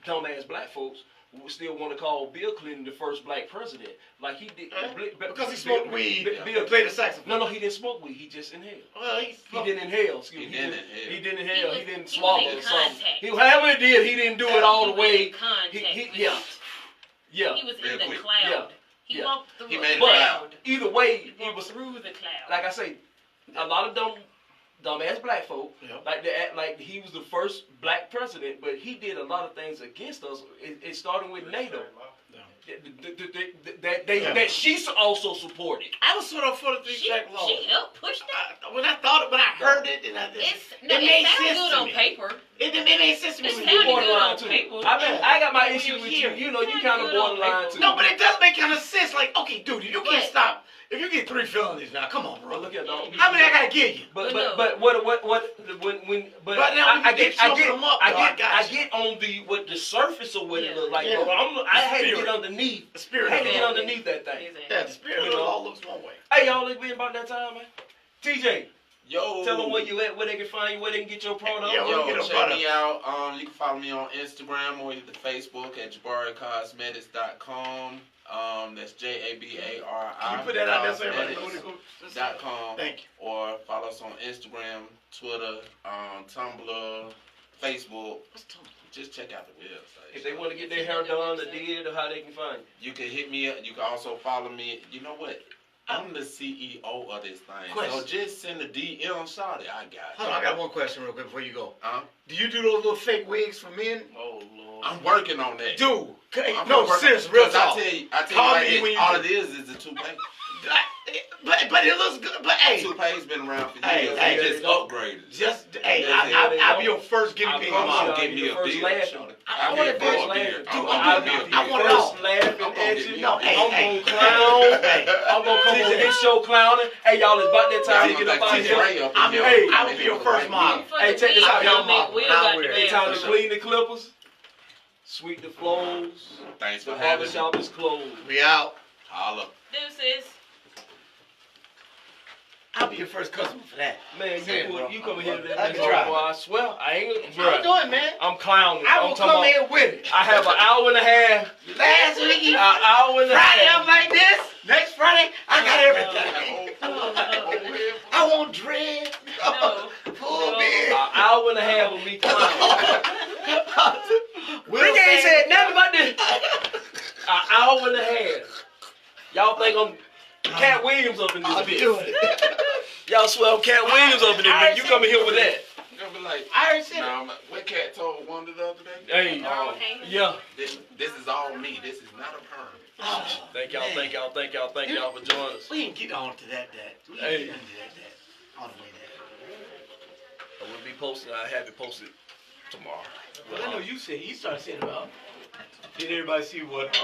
dumbass black folks would still want to call Bill Clinton the first black president. Like he did. Because he smoked weed and played the saxophone. No, he didn't smoke weed. He just inhaled. Well, he didn't inhale. Excuse me. He didn't inhale. He didn't swallow or something. However he did, he didn't do it all the way. He was in the cloud. He walked through the cloud. Either way, he was through the cloud. Like I say, a lot of dumbass black folk, like they act like he was the first black president, but he did a lot of things against us. It started with NATO. that she's also supported. I was sort of for the 3-track law. She helped push that. When I heard it, and It made sounds sense good to on me. paper. It made sense to me. It when sounded you good borderline on too. paper. I got my When issue you with hear you. it. You kind of Good on borderline paper. too. No, but it does make kind of sense. Like, okay, dude, you can't But- stop. If you get 3 felonies now, come on, bro. Look at dog. How many I gotta give you? But No. what But now when you get choking them up, though, I got I you. get on the surface of what it Yeah. look like. Yeah. But I had to Spirit. get underneath. The I spirit had of to it get all. underneath that thing. Exactly. Yeah, the spirit of You it know. all looks one way. Hey, y'all, it's been about that time, man. TJ, Yo, tell them where you at, where they can find you, where they can get your product. Yeah, Yo, get a check product. me out. You can follow me on Instagram or the Facebook at JabariCosmetics.com. That's JABARI. Can you put that out there so everybody knows what it goes? .com. Thank you. Or follow us on Instagram, Twitter, Tumblr, Facebook. What's Tumblr? Just check out the website. If they want to get their hair done or did, or how they can find you. You can hit me up. You can also follow me. You know what? I'm the CEO of this thing. Question. So just send a DM, shawty. I got Hold you. on, I got one question real quick before you go. Huh? Do you do those little fake wigs for men? Oh, Lord. I'm working on that. Dude, I'm no, working- serious, real 'cause talk. I tell you Call like me this, when you all do. it is a toupee. But it looks good. But hey, Toupee's been around for Hey, years. hey, They just upgraded. I'll be your first guinea pig. promise Mom. you, Give me a first beard. laughing. shawty. I I'll want be it a first beard. laughing. I'll I be a want beard. it First all. laughing I'm gonna at get you. me No, a hey, I'm hey. gonna clown. Hey, I'm gonna come on TJ. this show clowning. Hey, y'all, it's about that time to get up out TJ here. Ray up in I'm here. your- I will be your first model. Hey, check this out, y'all. Will Not got the weird. It's best. time to clean the clippers, sweep the floors. Thanks The for having me. barbershop is closed. We out. Holla. Deuces. I'll be your first customer for that. Man, you come here to I this can try. boy, I swear, I ain't. I'll do it, man. I'm clowning. I I'm will talking come about, here with it. I have an hour and a half. Last week, An hour and a Friday, I'm half. like this. Next Friday, I got everything. I want dread. No. Full No. beard. An hour and a half of me clowning. Rick ain't said nothing about this. An hour and a half. Y'all think I'm Cat Williams up in this I'll bitch? do it. Y'all swear I'm Cat Williams up in this bitch. You coming here with that? You're gonna be like, I already said it. nah, what Cat told Wanda the other day? Hey, yeah. This is all me. This is not a perm. Oh, Thank y'all, man. thank y'all, thank y'all, thank y'all for joining us. We can get on to that. We can Hey. get on to that. On the way there. I will be posting. I have it posted tomorrow. Well, I know you said you started saying about. Did everybody see what?